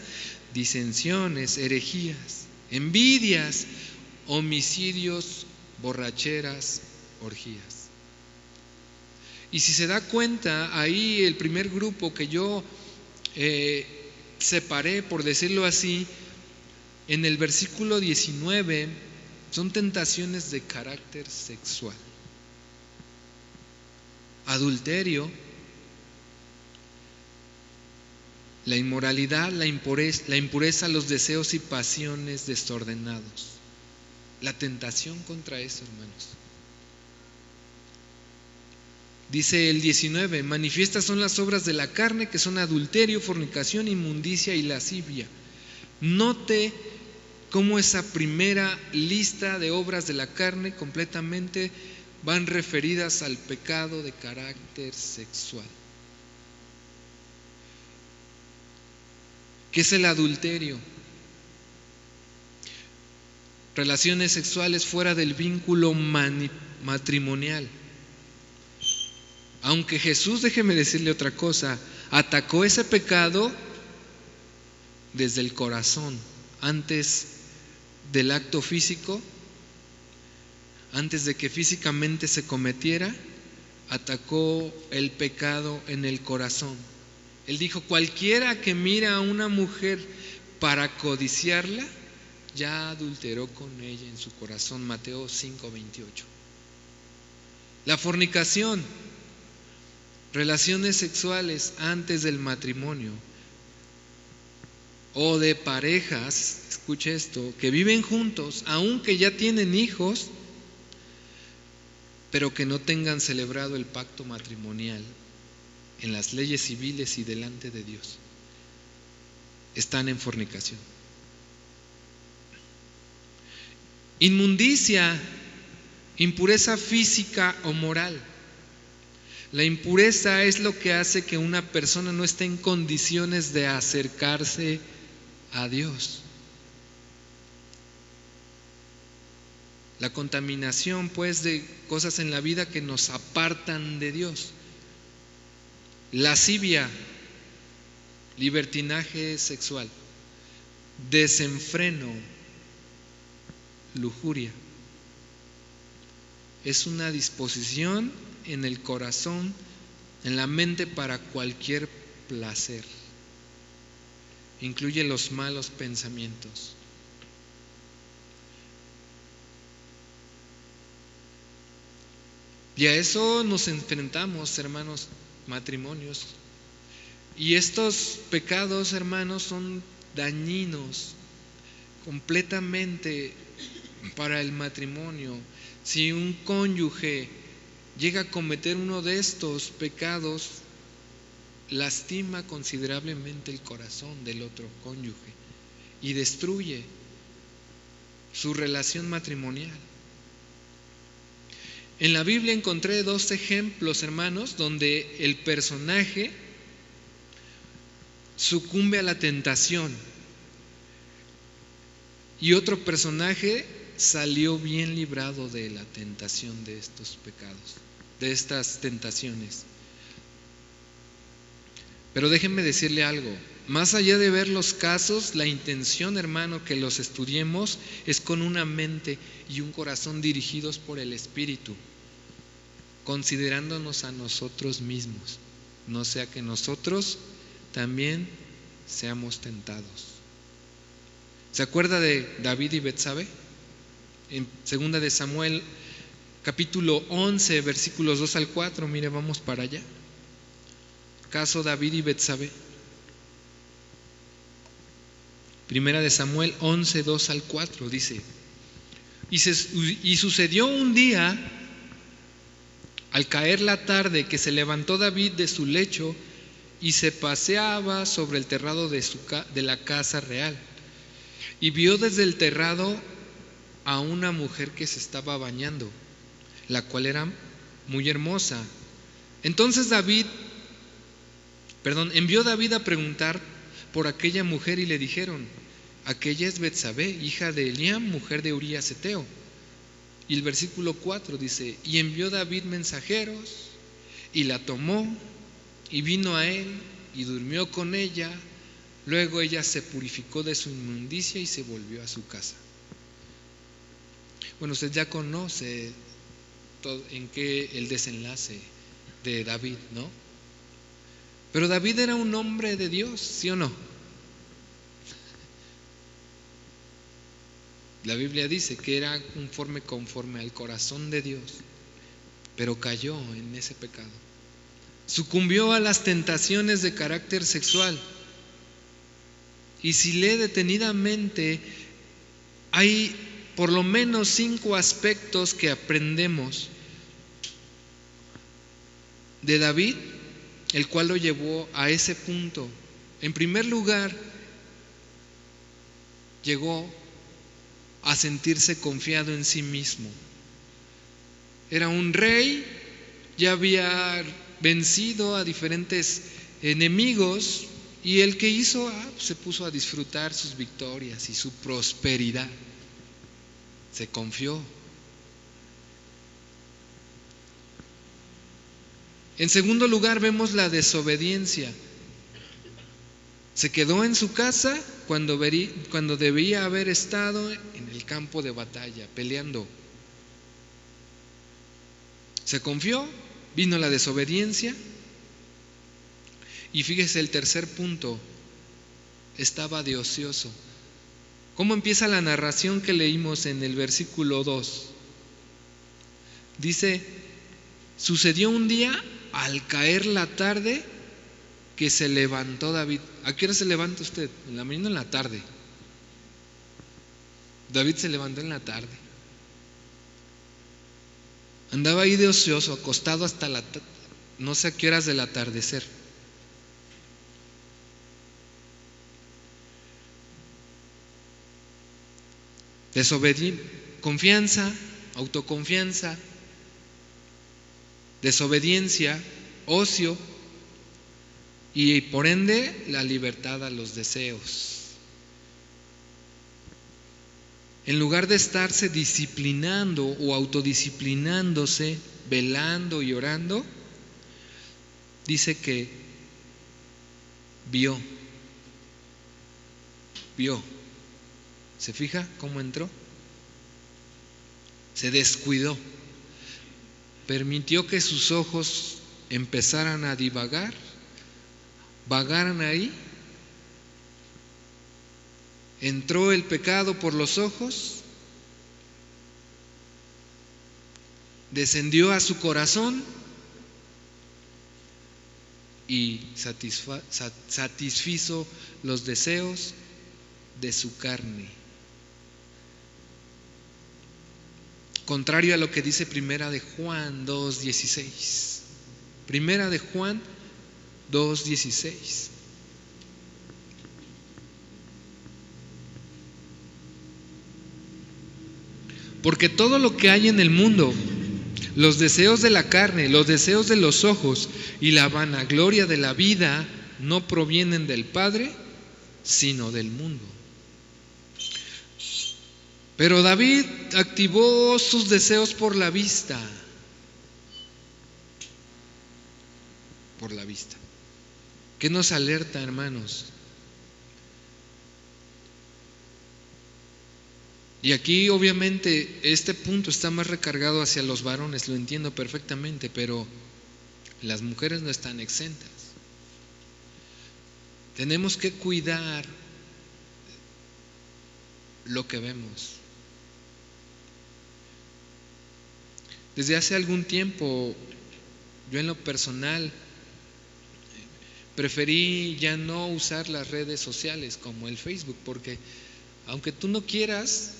disensiones, herejías, envidias, homicidios, borracheras, orgías. Y si se da cuenta, ahí el primer grupo que yo separé, por decirlo así, en el versículo 19, son tentaciones de carácter sexual. Adulterio, la inmoralidad, la impureza, los deseos y pasiones desordenados. La tentación contra eso, hermanos. Dice el 19: manifiestas son las obras de la carne, que son adulterio, fornicación, inmundicia y lascivia. Note cómo esa primera lista de obras de la carne completamente van referidas al pecado de carácter sexual. ¿Qué es el adulterio? Relaciones sexuales fuera del vínculo matrimonial. Aunque Jesús, déjeme decirle otra cosa, atacó ese pecado desde el corazón, antes del acto físico, antes de que físicamente se cometiera, atacó el pecado en el corazón. Él dijo: cualquiera que mira a una mujer para codiciarla, ya adulteró con ella en su corazón. Mateo 5:28. La fornicación, relaciones sexuales antes del matrimonio, o de parejas, escuche esto, que viven juntos, aunque ya tienen hijos, pero que no tengan celebrado el pacto matrimonial en las leyes civiles y delante de Dios, están en fornicación. Inmundicia, impureza física o moral. La impureza es lo que hace que una persona no esté en condiciones de acercarse a Dios. La contaminación, pues, de cosas en la vida que nos apartan de Dios. Lascivia, libertinaje sexual. Desenfreno, lujuria. Es una disposición en el corazón, en la mente, para cualquier placer. Incluye los malos pensamientos. Y a eso nos enfrentamos, hermanos, matrimonios. Y estos pecados, hermanos, son dañinos completamente para el matrimonio. Si un cónyuge llega a cometer uno de estos pecados, lastima considerablemente el corazón del otro cónyuge y destruye su relación matrimonial. En la Biblia encontré 2 ejemplos, hermanos, donde el personaje sucumbe a la tentación y otro personaje salió bien librado de la tentación de estos pecados, de estas tentaciones. Pero déjenme decirle algo: más allá de ver los casos, la intención, hermano, que los estudiemos es con una mente y un corazón dirigidos por el Espíritu, considerándonos a nosotros mismos, no sea que nosotros también seamos tentados. ¿Se acuerda de David y Betsabe? En 2 de Samuel, capítulo 11, versículos 2 al 4, mire, vamos para allá. Caso David y Betsabe. 1 de Samuel 11, 2 al 4 dice: y sucedió un día, al caer la tarde, que se levantó David de su lecho y se paseaba sobre el terrado de la casa real, y vio desde el terrado a una mujer que se estaba bañando, la cual era muy hermosa. Entonces envió David a preguntar por aquella mujer, y le dijeron: aquella es Betsabé, hija de Eliam, mujer de Urías Heteo. Y el versículo 4 dice: y envió David mensajeros, y la tomó, y vino a él, y durmió con ella. Luego ella se purificó de su inmundicia y se volvió a su casa. Bueno, usted ya conoce en qué el desenlace de David, ¿no? Pero David era un hombre de Dios, ¿sí o no? La Biblia dice que era conforme al corazón de Dios, pero cayó en ese pecado. Sucumbió a las tentaciones de carácter sexual. Y si lee detenidamente, hay por lo menos 5 aspectos que aprendemos de David, el cual lo llevó a ese punto. En primer lugar, llegó a sentirse confiado en sí mismo. Era un rey, ya había vencido a diferentes enemigos, y el que hizo, se puso a disfrutar sus victorias y su prosperidad. Se confió. En segundo lugar, vemos la desobediencia. Se quedó en su casa cuando debía haber estado en el campo de batalla, peleando. Se confió, vino la desobediencia. Y fíjese el tercer punto, estaba de ocioso. ¿Cómo empieza la narración que leímos en el versículo 2? Dice, sucedió un día al caer la tarde que se levantó David. ¿A qué hora se levanta usted? ¿En la mañana o en la tarde? David se levantó en la tarde. Andaba ahí de ocioso, acostado hasta no sé a qué horas del atardecer. Confianza, autoconfianza, desobediencia, ocio y por ende la libertad a los deseos. En lugar de estarse disciplinando o autodisciplinándose, velando y orando, dice que vio. ¿Se fija cómo entró? Se descuidó. Permitió que sus ojos empezaran a divagar, vagaran ahí. Entró el pecado por los ojos, descendió a su corazón y satisfizo los deseos de su carne. Contrario a lo que dice Primera de Juan 2:16. Primera de Juan 2:16. Porque todo lo que hay en el mundo, los deseos de la carne, los deseos de los ojos y la vanagloria de la vida, no provienen del Padre, sino del mundo. Pero David activó sus deseos por la vista. Por la vista. ¿Qué nos alerta, hermanos? Y aquí obviamente este punto está más recargado hacia los varones, lo entiendo perfectamente, pero las mujeres no están exentas. Tenemos que cuidar lo que vemos. Desde hace algún tiempo, yo en lo personal, preferí ya no usar las redes sociales como el Facebook, porque aunque tú no quieras,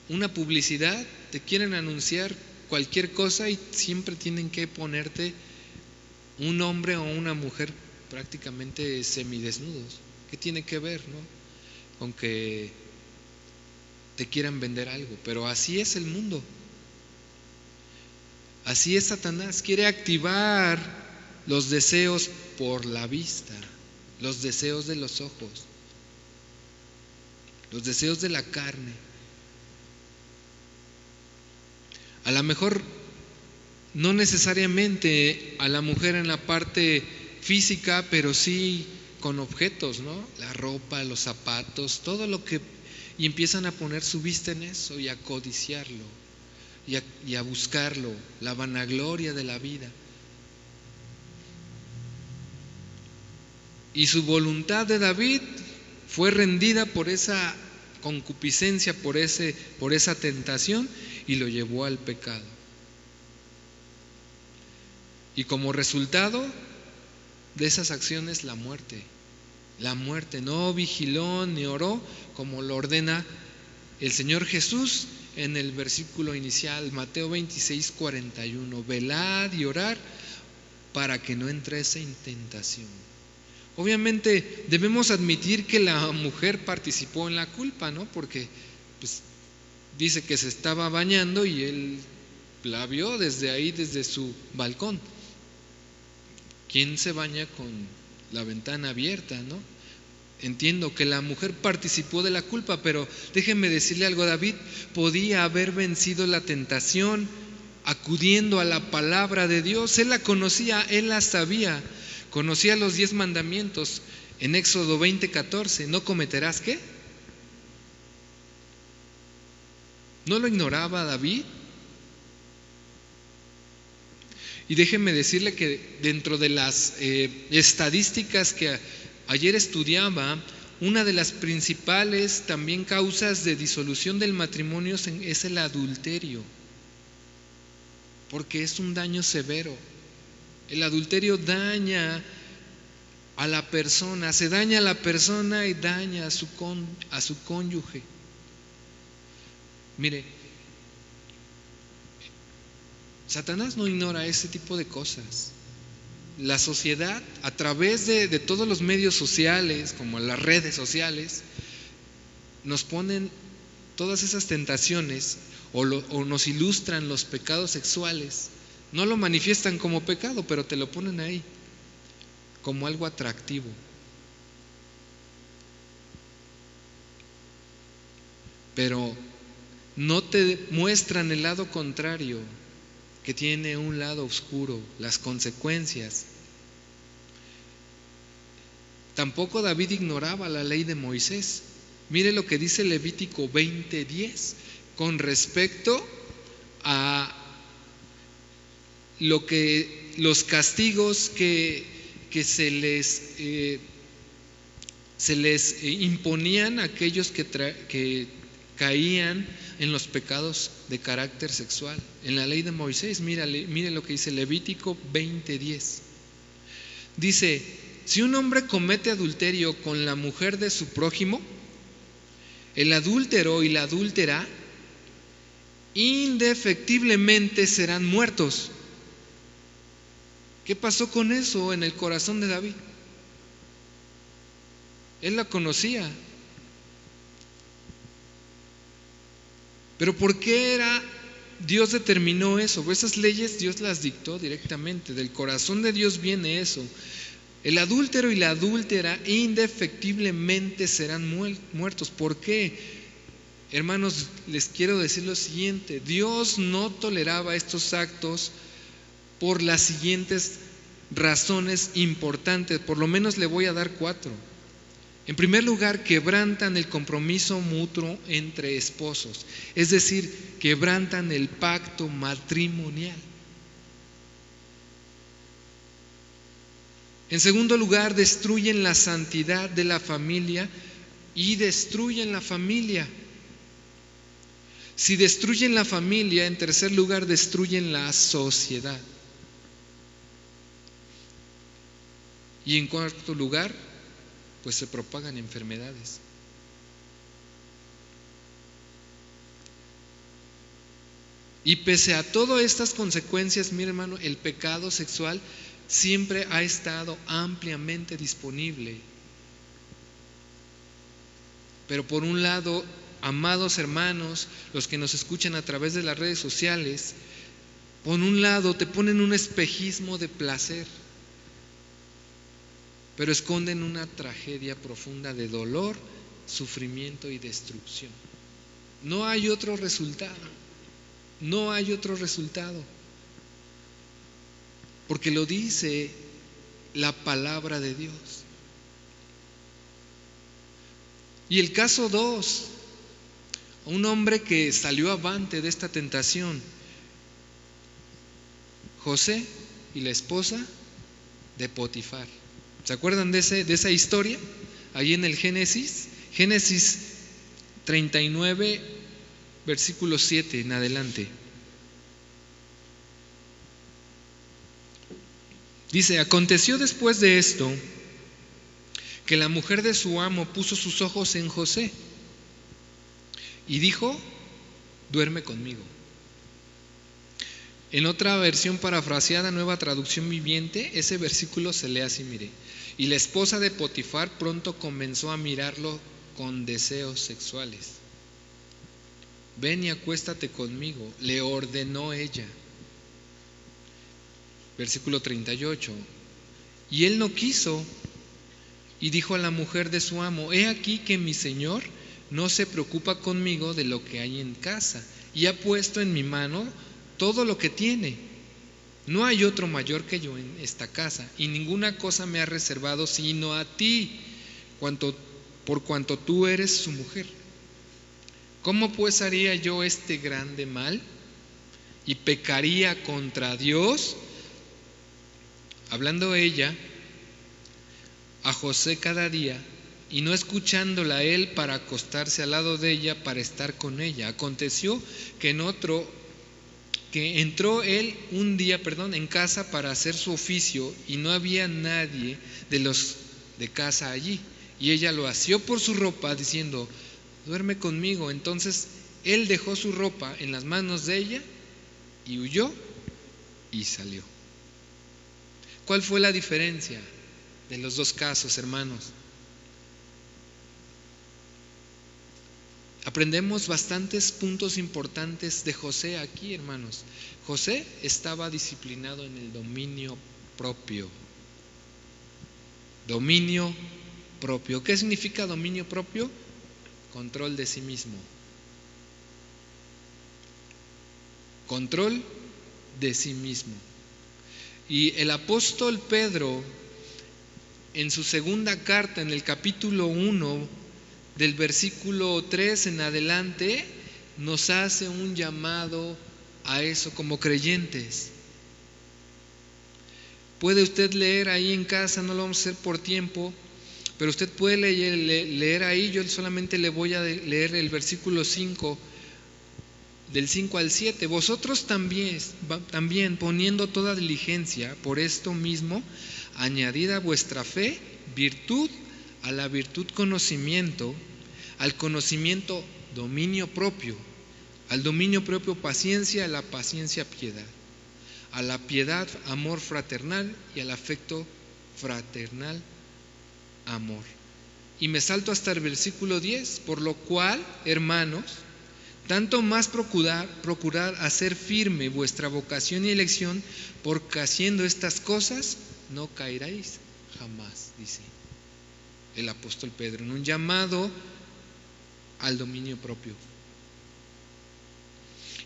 una publicidad, te quieren anunciar cualquier cosa y siempre tienen que ponerte un hombre o una mujer prácticamente semidesnudos. ¿Qué tiene que ver, no? Con que te quieran vender algo, pero así es el mundo. Así es Satanás, quiere activar los deseos por la vista, los deseos de los ojos, los deseos de la carne. A lo mejor no necesariamente a la mujer en la parte física, pero sí con objetos, ¿no? La ropa, los zapatos, todo lo que... Y empiezan a poner su vista en eso y a codiciarlo y a buscarlo, la vanagloria de la vida. Y su voluntad de David fue rendida por esa concupiscencia, por esa tentación, y lo llevó al pecado. Y como resultado de esas acciones, la muerte. la muerte. No vigiló ni oró como lo ordena el Señor Jesús en el versículo inicial, Mateo 26:41. Velad y orad para que no entréis en tentación. Obviamente debemos admitir que la mujer participó en la culpa, ¿no? Porque pues, dice que se estaba bañando y él la vio desde ahí, desde su balcón. ¿Quién se baña con la ventana abierta, no? Entiendo que la mujer participó de la culpa, pero déjenme decirle algo. David podía haber vencido la tentación acudiendo a la palabra de Dios. Él la conocía, él la sabía. Conocía los 10 mandamientos en Éxodo 20:14. ¿No cometerás qué? ¿No lo ignoraba David? Y déjenme decirle que dentro de las estadísticas que ayer estudiaba, una de las principales también causas de disolución del matrimonio es el adulterio, porque es un daño severo. El adulterio daña a la persona, se daña a la persona y daña a su cónyuge. Mire, Satanás no ignora ese tipo de cosas. La sociedad, a través de todos los medios sociales, como las redes sociales, nos ponen todas esas tentaciones o nos ilustran los pecados sexuales. No lo manifiestan como pecado, pero te lo ponen ahí como algo atractivo. Pero no te muestran el lado contrario, que tiene un lado oscuro, las consecuencias. Tampoco David ignoraba la ley de Moisés. Mire lo que dice Levítico 20:10 con respecto a los castigos que se les imponían a aquellos que caían en los pecados de carácter sexual. En la ley de Moisés, mire lo que dice Levítico 20:10. Dice: si un hombre comete adulterio con la mujer de su prójimo, el adúltero y la adúltera indefectiblemente serán muertos. ¿Qué pasó con eso en el corazón de David? Él la conocía. Pero ¿por qué Dios determinó eso? Pues esas leyes Dios las dictó directamente. Del corazón de Dios viene eso. El adúltero y la adúltera indefectiblemente serán muertos. ¿Por qué? Hermanos, les quiero decir lo siguiente: Dios no toleraba estos actos por las siguientes razones importantes. Por lo menos le voy a dar 4. En primer lugar, quebrantan el compromiso mutuo entre esposos, es decir, quebrantan el pacto matrimonial. En segundo lugar, destruyen la santidad de la familia y destruyen la familia. Si destruyen la familia, en tercer lugar, destruyen la sociedad. Y en cuarto lugar, pues se propagan enfermedades. Y pese a todas estas consecuencias, mi hermano, el pecado sexual siempre ha estado ampliamente disponible. Pero por un lado, amados hermanos, los que nos escuchan a través de las redes sociales, por un lado te ponen un espejismo de placer, pero esconden una tragedia profunda de dolor, sufrimiento y destrucción. No hay otro resultado. No hay otro resultado. Porque lo dice la palabra de Dios. Y el caso 2, un hombre que salió avante de esta tentación, José y la esposa de Potifar. ¿Se acuerdan de esa historia? Ahí en el Génesis 39, versículo 7 en adelante. Dice: aconteció después de esto que la mujer de su amo puso sus ojos en José y dijo: duerme conmigo. En otra versión parafraseada, Nueva Traducción Viviente, ese versículo se lee así, mire: y la esposa de Potifar pronto comenzó a mirarlo con deseos sexuales. Ven y acuéstate conmigo, le ordenó ella. Versículo 38. Y él no quiso, y dijo a la mujer de su amo: he aquí que mi señor no se preocupa conmigo de lo que hay en casa, y ha puesto en mi mano todo lo que tiene. No hay otro mayor que yo en esta casa, y ninguna cosa me ha reservado sino a ti, por cuanto tú eres su mujer. ¿Cómo pues haría yo este grande mal y pecaría contra Dios? Hablando ella a José cada día, y no escuchándola él para acostarse al lado de ella para estar con ella. Aconteció que entró él un día en casa para hacer su oficio, y no había nadie de los de casa allí. Y ella lo asió por su ropa, diciendo: duerme conmigo. Entonces él dejó su ropa en las manos de ella y huyó y salió. ¿Cuál fue la diferencia de los dos casos, hermanos? Aprendemos bastantes puntos importantes de José aquí, hermanos. José estaba disciplinado en el dominio propio. Dominio propio. ¿Qué significa dominio propio? Control de sí mismo. Control de sí mismo. Y el apóstol Pedro, en su segunda carta, en el capítulo 1, del versículo 3 en adelante, nos hace un llamado a eso como creyentes. Puede usted leer ahí en casa, no lo vamos a hacer por tiempo, pero usted puede leer ahí. Yo solamente le voy a leer el versículo 5, del 5 al 7. Vosotros también poniendo toda diligencia, por esto mismo, añadid a vuestra fe virtud, a la virtud conocimiento, al conocimiento dominio propio, al dominio propio paciencia, a la paciencia piedad, a la piedad amor fraternal, y al afecto fraternal amor. Y me salto hasta el versículo 10. Por lo cual, hermanos, tanto más procurad hacer firme vuestra vocación y elección, porque haciendo estas cosas no caeréis jamás, dice el apóstol Pedro, en un llamado al dominio propio.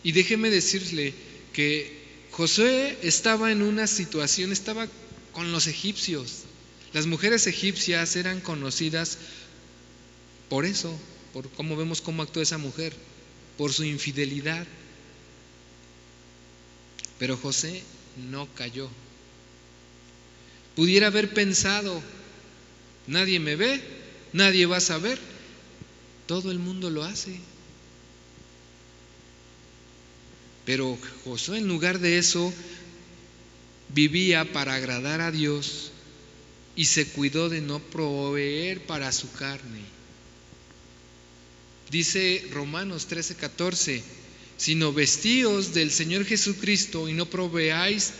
Y déjeme decirle que Josué estaba en una situación, estaba con los egipcios. Las mujeres egipcias eran conocidas por eso, por cómo vemos cómo actuó esa mujer, por su infidelidad. Pero José no cayó. Pudiera haber pensado: nadie me ve, nadie va a saber, todo el mundo lo hace. Pero Josué, en lugar de eso, vivía para agradar a Dios y se cuidó de no proveer para su carne. Dice Romanos 13:14: sino vestíos del Señor Jesucristo y no proveáis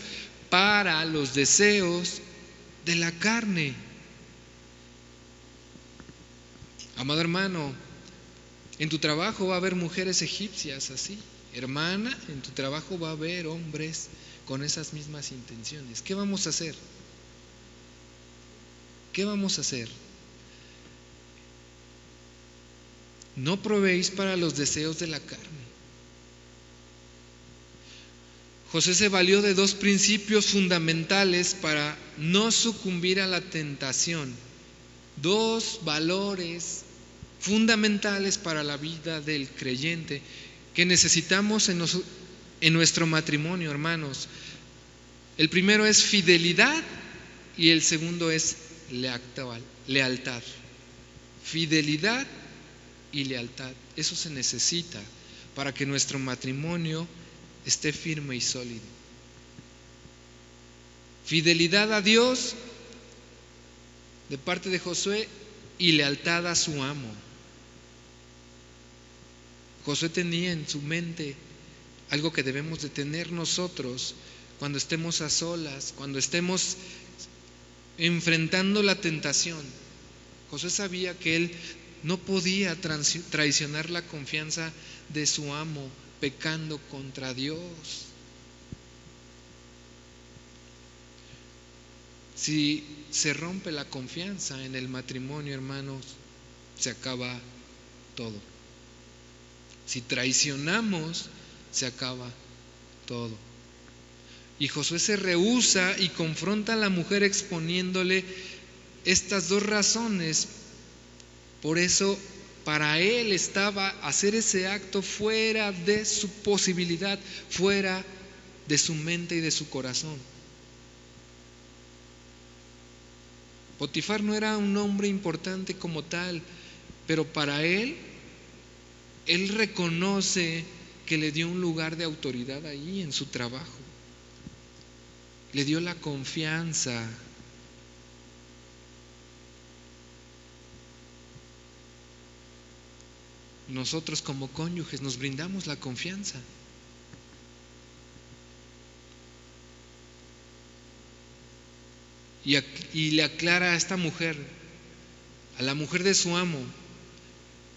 para los deseos de la carne. Amado hermano, en tu trabajo va a haber mujeres egipcias así. Hermana, en tu trabajo va a haber hombres con esas mismas intenciones. ¿Qué vamos a hacer? ¿Qué vamos a hacer? No proveéis para los deseos de la carne. José se valió de dos principios fundamentales para no sucumbir a la tentación. Dos valores fundamentales para la vida del creyente que necesitamos en nuestro matrimonio, hermanos. El primero es fidelidad y el segundo es lealtad. Fidelidad y lealtad. Eso se necesita para que nuestro matrimonio esté firme y sólido. Fidelidad a Dios de parte de Josué y lealtad a su amo. Josué tenía en su mente algo que debemos de tener nosotros cuando estemos a solas, cuando estemos enfrentando la tentación. Josué sabía que él no podía traicionar la confianza de su amo pecando contra Dios. Si se rompe la confianza en el matrimonio, hermanos, se acaba todo. Si traicionamos, se acaba todo. Y Josué se rehúsa y confronta a la mujer exponiéndole estas dos razones. Por eso, para él estaba hacer ese acto fuera de su posibilidad, fuera de su mente y de su corazón. Potifar no era un hombre importante como tal, pero para él reconoce que le dio un lugar de autoridad ahí en su trabajo. Le dio la confianza. Nosotros como cónyuges nos brindamos la confianza. Y le aclara a esta mujer, a la mujer de su amo,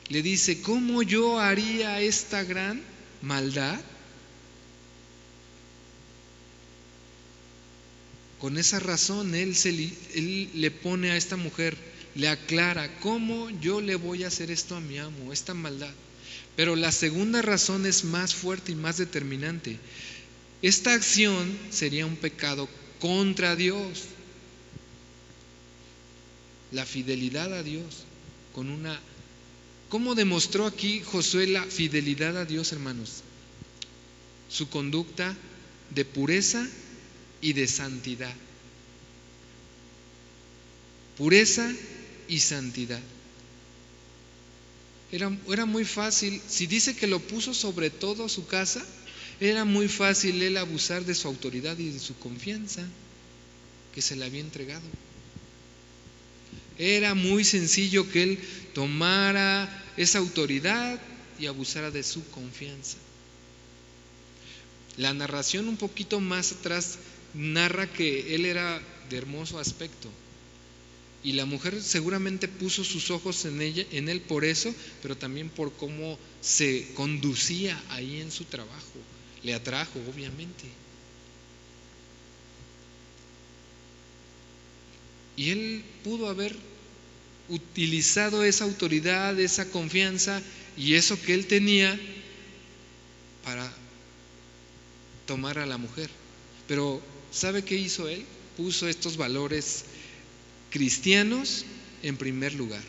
le dice: ¿cómo yo haría esta gran maldad? Con esa razón él le pone a esta mujer, le aclara: ¿cómo yo le voy a hacer esto a mi amo, esta maldad? Pero la segunda razón es más fuerte y más determinante. Esta acción sería un pecado contra Dios. La fidelidad a Dios ¿Cómo demostró aquí Josué la fidelidad a Dios, hermanos? Su conducta de pureza y de santidad. Pureza y santidad. Era muy fácil, si dice que lo puso sobre todo su casa, era muy fácil él abusar de su autoridad y de su confianza que se le había entregado. Era muy sencillo que él tomara esa autoridad y abusara de su confianza. La narración un poquito más atrás narra que él era de hermoso aspecto y la mujer seguramente puso sus ojos en él por eso, pero también por cómo se conducía ahí en su trabajo. Le atrajo, obviamente. Y él pudo haber utilizado esa autoridad, esa confianza y eso que él tenía para tomar a la mujer. Pero ¿sabe qué hizo él? Puso estos valores cristianos en primer lugar: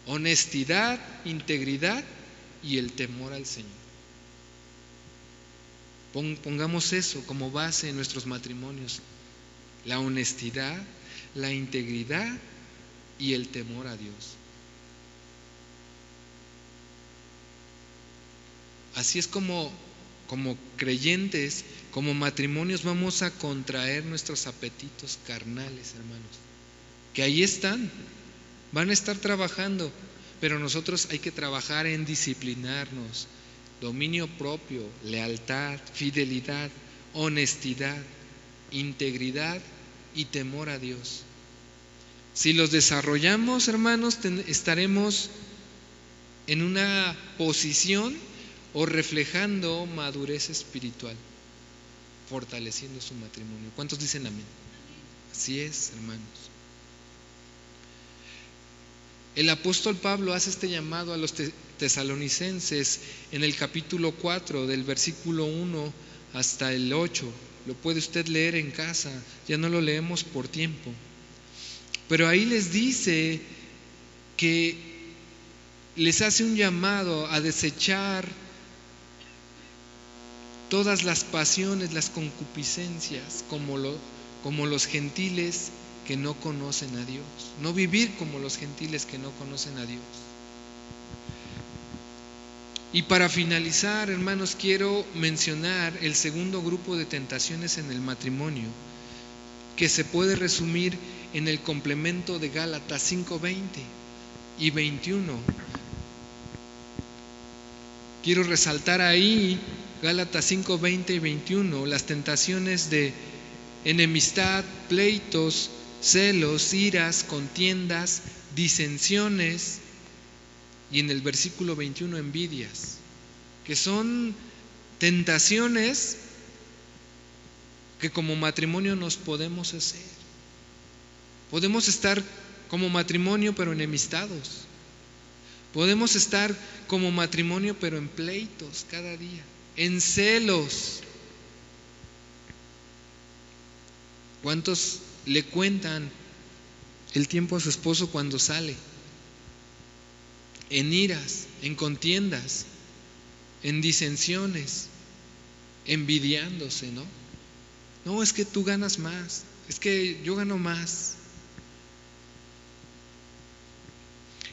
honestidad, integridad y el temor al Señor. Pongamos eso como base en nuestros matrimonios: la honestidad, la integridad y el temor a Dios. Así es como creyentes, como matrimonios, vamos a contraer nuestros apetitos carnales, hermanos, que ahí están, van a estar trabajando, pero nosotros hay que trabajar en disciplinarnos: dominio propio, lealtad, fidelidad, honestidad, integridad y temor a Dios. Si los desarrollamos, hermanos, estaremos en una posición o reflejando madurez espiritual, fortaleciendo su matrimonio. ¿Cuántos dicen amén? Así es, hermanos. El apóstol Pablo hace este llamado a los tesalonicenses en el capítulo 4, del versículo 1 hasta el 8. Lo puede usted leer en casa, ya no lo leemos por tiempo. Pero ahí les dice que les hace un llamado a desechar todas las pasiones, las concupiscencias, como los gentiles que no conocen a Dios. No vivir como los gentiles que no conocen a Dios. Y para finalizar, hermanos, quiero mencionar el segundo grupo de tentaciones en el matrimonio, que se puede resumir en el complemento de Gálatas 5:20 y 21. Quiero resaltar ahí Gálatas 5:20 y 21, las tentaciones de enemistad, pleitos, celos, iras, contiendas, disensiones, y en el versículo 21 envidias, que son tentaciones que como matrimonio nos podemos hacer. Podemos estar como matrimonio pero enemistados. Podemos estar como matrimonio pero en pleitos cada día, en celos. ¿Cuántos le cuentan el tiempo a su esposo cuando sale? En iras, en contiendas, en disensiones, envidiándose, ¿no? No, es que tú ganas más, es que yo gano más.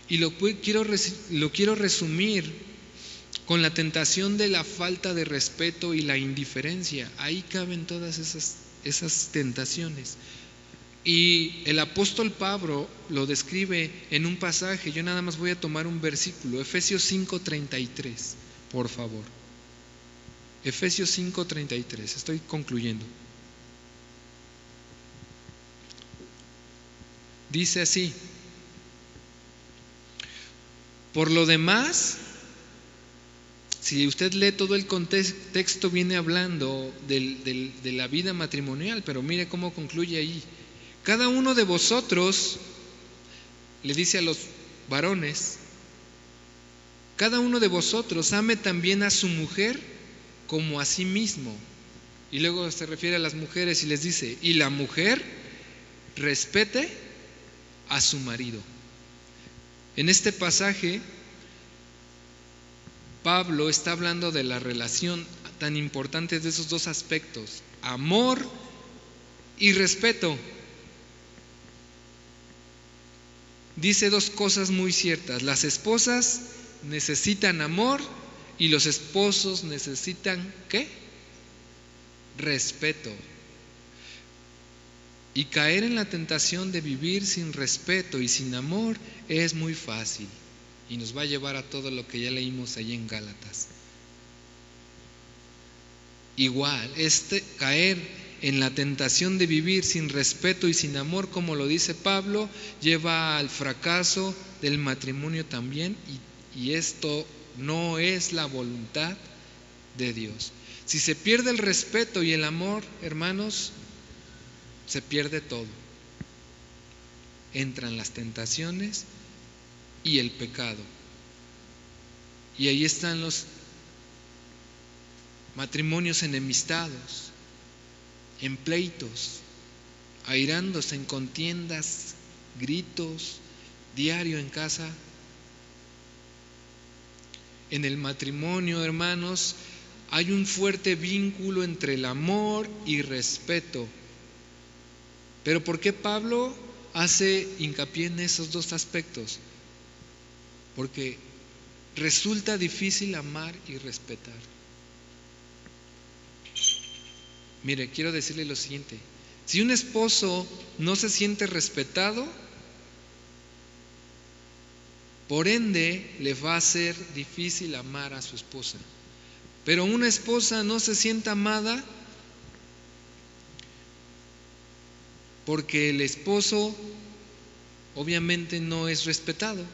Y lo quiero resumir con la tentación de la falta de respeto y la indiferencia. Ahí caben todas esas tentaciones. Y el apóstol Pablo lo describe en un pasaje. Yo nada más voy a tomar un versículo, Efesios 5:33, por favor. Efesios 5:33, estoy concluyendo. Dice así: por lo demás, si usted lee todo el contexto, viene hablando de la vida matrimonial, pero mire cómo concluye ahí. Cada uno de vosotros, le dice a los varones, cada uno de vosotros ame también a su mujer como a sí mismo. Y luego se refiere a las mujeres y les dice, y la mujer respete a su marido. En este pasaje, Pablo está hablando de la relación tan importante de esos dos aspectos, amor y respeto. Dice dos cosas muy ciertas: las esposas necesitan amor y los esposos necesitan ¿qué? Respeto. Y caer en la tentación de vivir sin respeto y sin amor es muy fácil y nos va a llevar a todo lo que ya leímos allí en Gálatas. Igual, caer en la tentación de vivir sin respeto y sin amor, como lo dice Pablo, lleva al fracaso del matrimonio también, y esto no es la voluntad de Dios. Si se pierde el respeto y el amor, hermanos, se pierde todo. Entran las tentaciones y el pecado. Y ahí están los matrimonios enemistados, en pleitos, airándose, en contiendas, gritos, diario en casa. En el matrimonio, hermanos, hay un fuerte vínculo entre el amor y respeto. Pero ¿por qué Pablo hace hincapié en esos dos aspectos? Porque resulta difícil amar y respetar. Mire, quiero decirle lo siguiente: si un esposo no se siente respetado, por ende le va a ser difícil amar a su esposa. Pero una esposa no se siente amada porque el esposo obviamente no es respetado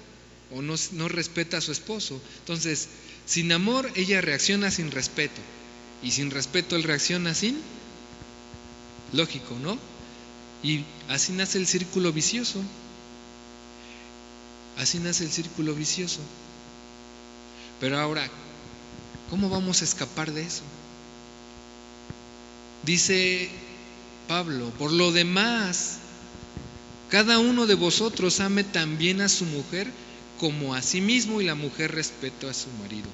o no respeta a su esposo. Entonces, sin amor ella reacciona sin respeto, y sin respeto él reacciona sin. Lógico, ¿no? Y así nace el círculo vicioso. Así nace el círculo vicioso. Pero ahora, ¿cómo vamos a escapar de eso? Dice Pablo: por lo demás, cada uno de vosotros ame también a su mujer como a sí mismo, y la mujer respete a su marido.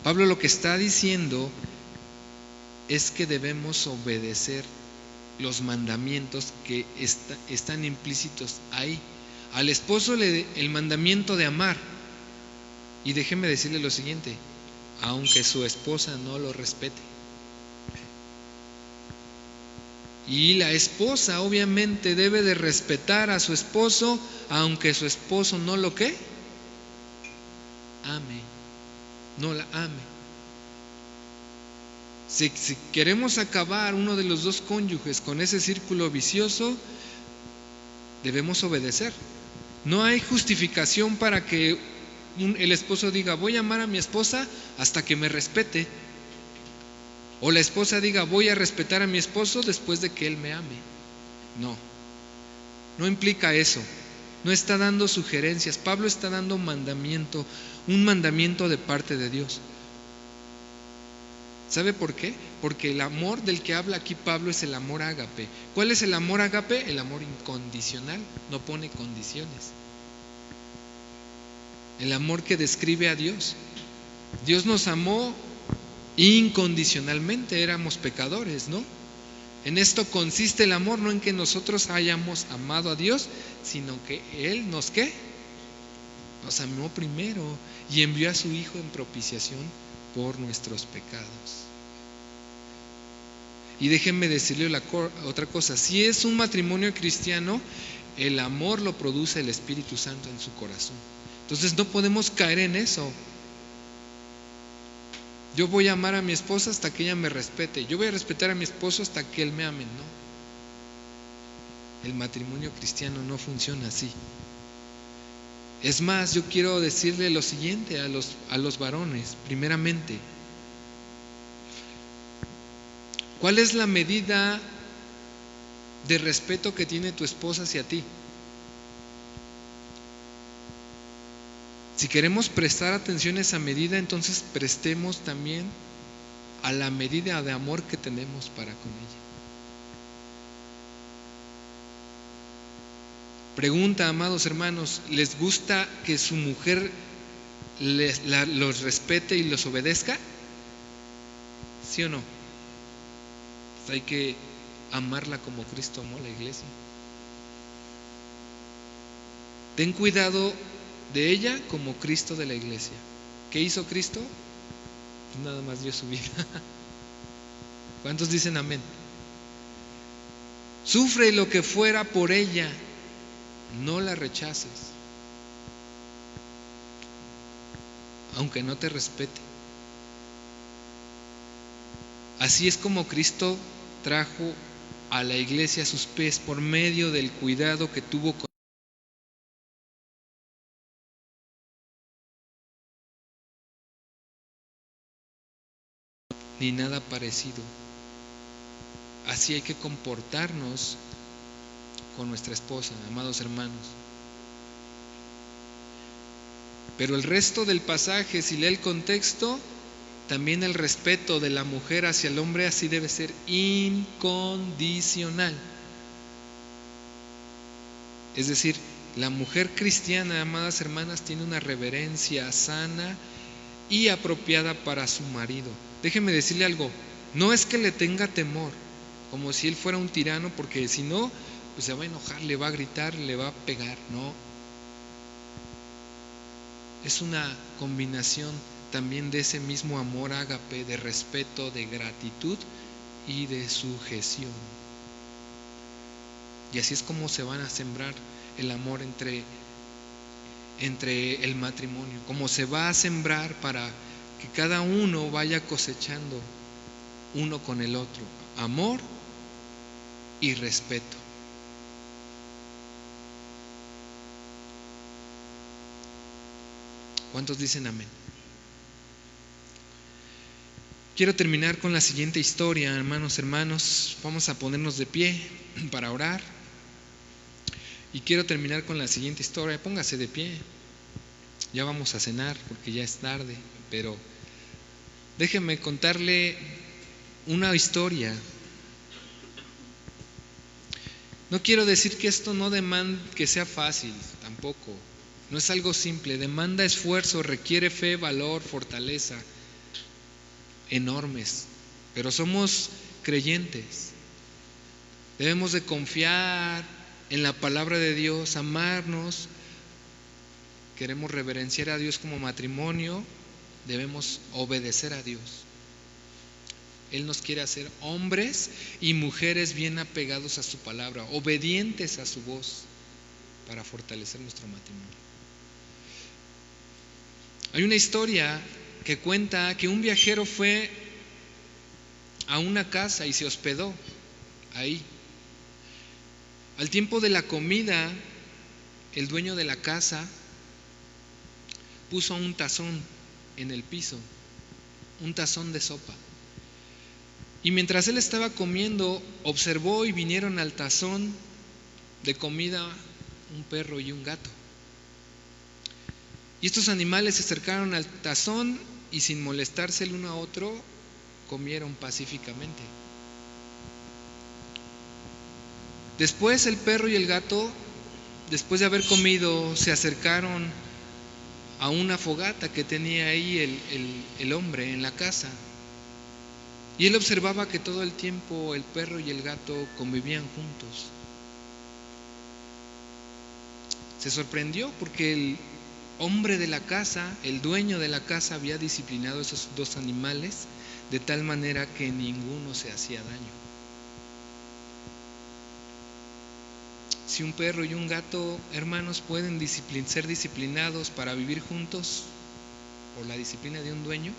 Pablo lo que está diciendo es que debemos obedecer los mandamientos que están implícitos ahí. Al esposo el mandamiento de amar. Y déjeme decirle lo siguiente: aunque su esposa no lo respete. Y la esposa obviamente debe de respetar a su esposo, aunque su esposo no lo ¿qué? Ame, no la ame. Si queremos acabar uno de los dos cónyuges con ese círculo vicioso, debemos obedecer. No hay justificación para que el esposo diga, voy a amar a mi esposa hasta que me respete. O la esposa diga, voy a respetar a mi esposo después de que él me ame. No implica eso. No está dando sugerencias. Pablo está dando un mandamiento de parte de Dios. ¿Sabe por qué? Porque el amor del que habla aquí Pablo es el amor ágape. ¿Cuál es el amor ágape? El amor incondicional, no pone condiciones. El amor que describe a Dios. Dios nos amó incondicionalmente, éramos pecadores, ¿no? En esto consiste el amor, no en que nosotros hayamos amado a Dios, sino que Él nos ¿qué? Nos amó primero y envió a su Hijo en propiciación por nuestros pecados. Y déjenme decirle otra cosa, si es un matrimonio cristiano, el amor lo produce el Espíritu Santo en su corazón. Entonces no podemos caer en eso. Yo voy a amar a mi esposa hasta que ella me respete. Yo voy a respetar a mi esposo hasta que él me ame. No. El matrimonio cristiano no funciona así. Es más, yo quiero decirle lo siguiente a los varones, primeramente. ¿Cuál es la medida de respeto que tiene tu esposa hacia ti? Si queremos prestar atención a esa medida, entonces prestemos también a la medida de amor que tenemos para con ella. Pregunta, amados hermanos, ¿les gusta que su mujer los respete y los obedezca? ¿Sí o no? Pues hay que amarla como Cristo amó a la iglesia. Ten cuidado de ella como Cristo de la iglesia. ¿Qué hizo Cristo? Pues nada más dio su vida. ¿Cuántos dicen amén? Sufre lo que fuera por ella, no la rechaces, aunque no te respete. Así es como Cristo trajo a la iglesia a sus pies por medio del cuidado que tuvo con ni nada parecido. Así hay que comportarnos con nuestra esposa, amados hermanos. Pero el resto del pasaje, si lee el contexto, también el respeto de la mujer hacia el hombre así debe ser incondicional. Es decir, la mujer cristiana, amadas hermanas, tiene una reverencia sana y apropiada para su marido. Déjeme decirle algo, no es que le tenga temor, como si él fuera un tirano, porque si no, pues se va a enojar, le va a gritar, le va a pegar. No, es una combinación también de ese mismo amor ágape, de respeto, de gratitud y de sujeción. Y así es como se van a sembrar el amor entre el matrimonio, como se va a sembrar para que cada uno vaya cosechando uno con el otro, amor y respeto. ¿Cuántos dicen amén? Quiero terminar con la siguiente historia, hermanos. Vamos a ponernos de pie para orar. Y quiero terminar con la siguiente historia. Póngase de pie. Ya vamos a cenar porque ya es tarde, pero déjeme contarle una historia. No quiero decir que esto no demanda que sea fácil, tampoco. No es algo simple, demanda esfuerzo, requiere fe, valor, fortaleza enormes, pero somos creyentes. Debemos de confiar en la palabra de Dios, amarnos. Queremos reverenciar a Dios como matrimonio, debemos obedecer a Dios. Él nos quiere hacer hombres y mujeres bien apegados a su palabra, obedientes a su voz, para fortalecer nuestro matrimonio. Hay una historia que cuenta que un viajero fue a una casa y se hospedó ahí. Al tiempo de la comida, el dueño de la casa puso un tazón en el piso, un tazón de sopa. Y mientras él estaba comiendo, observó y vinieron al tazón de comida un perro y un gato. Y estos animales se acercaron al tazón y sin molestarse el uno a otro, comieron pacíficamente. Después el perro y el gato, después de haber comido, se acercaron a una fogata que tenía ahí el hombre en la casa. Y él observaba que todo el tiempo el perro y el gato convivían juntos. Se sorprendió porque el hombre de la casa, el dueño de la casa, había disciplinado a esos dos animales de tal manera que ninguno se hacía daño. Si un perro y un gato, hermanos, pueden ser disciplinados para vivir juntos por la disciplina de un dueño,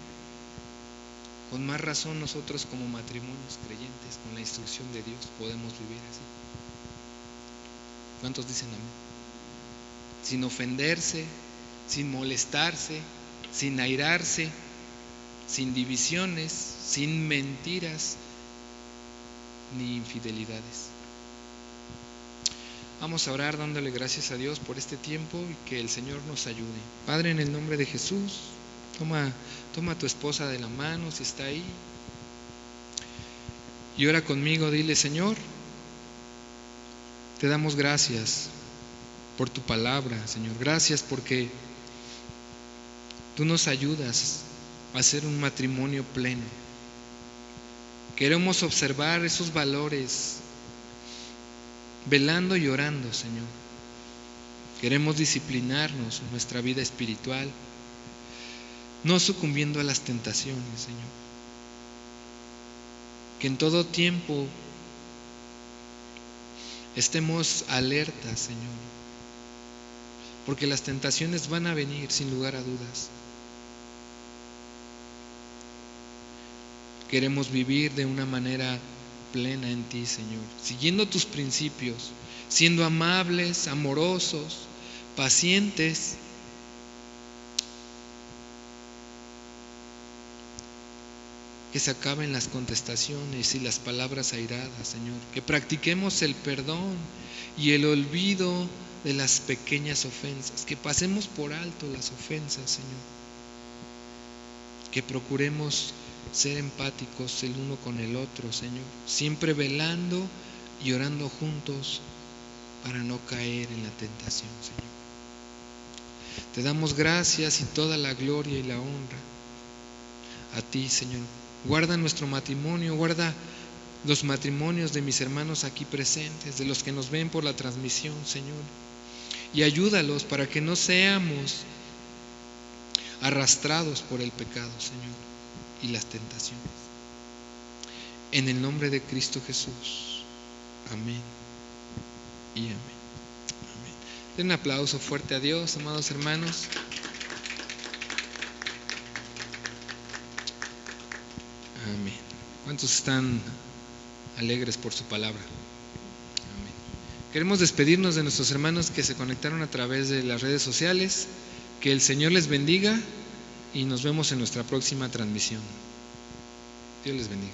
con más razón nosotros como matrimonios creyentes, con la instrucción de Dios, podemos vivir así. ¿Cuántos dicen amén? Sin ofenderse, sin molestarse, sin airarse, sin divisiones, sin mentiras ni infidelidades. Vamos a orar dándole gracias a Dios por este tiempo y que el Señor nos ayude. Padre, en el nombre de Jesús, toma a tu esposa de la mano si está ahí y ora conmigo. Dile: Señor, te damos gracias por tu palabra, Señor. Gracias porque tú nos ayudas a hacer un matrimonio pleno. Queremos observar esos valores, velando y orando, Señor. Queremos disciplinarnos en nuestra vida espiritual, no sucumbiendo a las tentaciones, Señor. Que en todo tiempo estemos alertas, Señor, porque las tentaciones van a venir sin lugar a dudas. Queremos vivir de una manera plena en ti, Señor, siguiendo tus principios, siendo amables, amorosos, pacientes, que se acaben las contestaciones y las palabras airadas, Señor, que practiquemos el perdón y el olvido de las pequeñas ofensas, que pasemos por alto las ofensas, Señor, que procuremos ser empáticos el uno con el otro, Señor, siempre velando y orando juntos para no caer en la tentación, Señor. Te damos gracias y toda la gloria y la honra a ti, Señor. Guarda nuestro matrimonio, guarda los matrimonios de mis hermanos aquí presentes, de los que nos ven por la transmisión, Señor, y ayúdalos para que no seamos arrastrados por el pecado, Señor, y las tentaciones. En el nombre de Cristo Jesús. Amén y amén. Amén. Den un aplauso fuerte a Dios, amados hermanos. Amén. ¿Cuántos están alegres por su palabra? Amén. Queremos despedirnos de nuestros hermanos que se conectaron a través de las redes sociales. Que el Señor les bendiga y nos vemos en nuestra próxima transmisión. Dios les bendiga.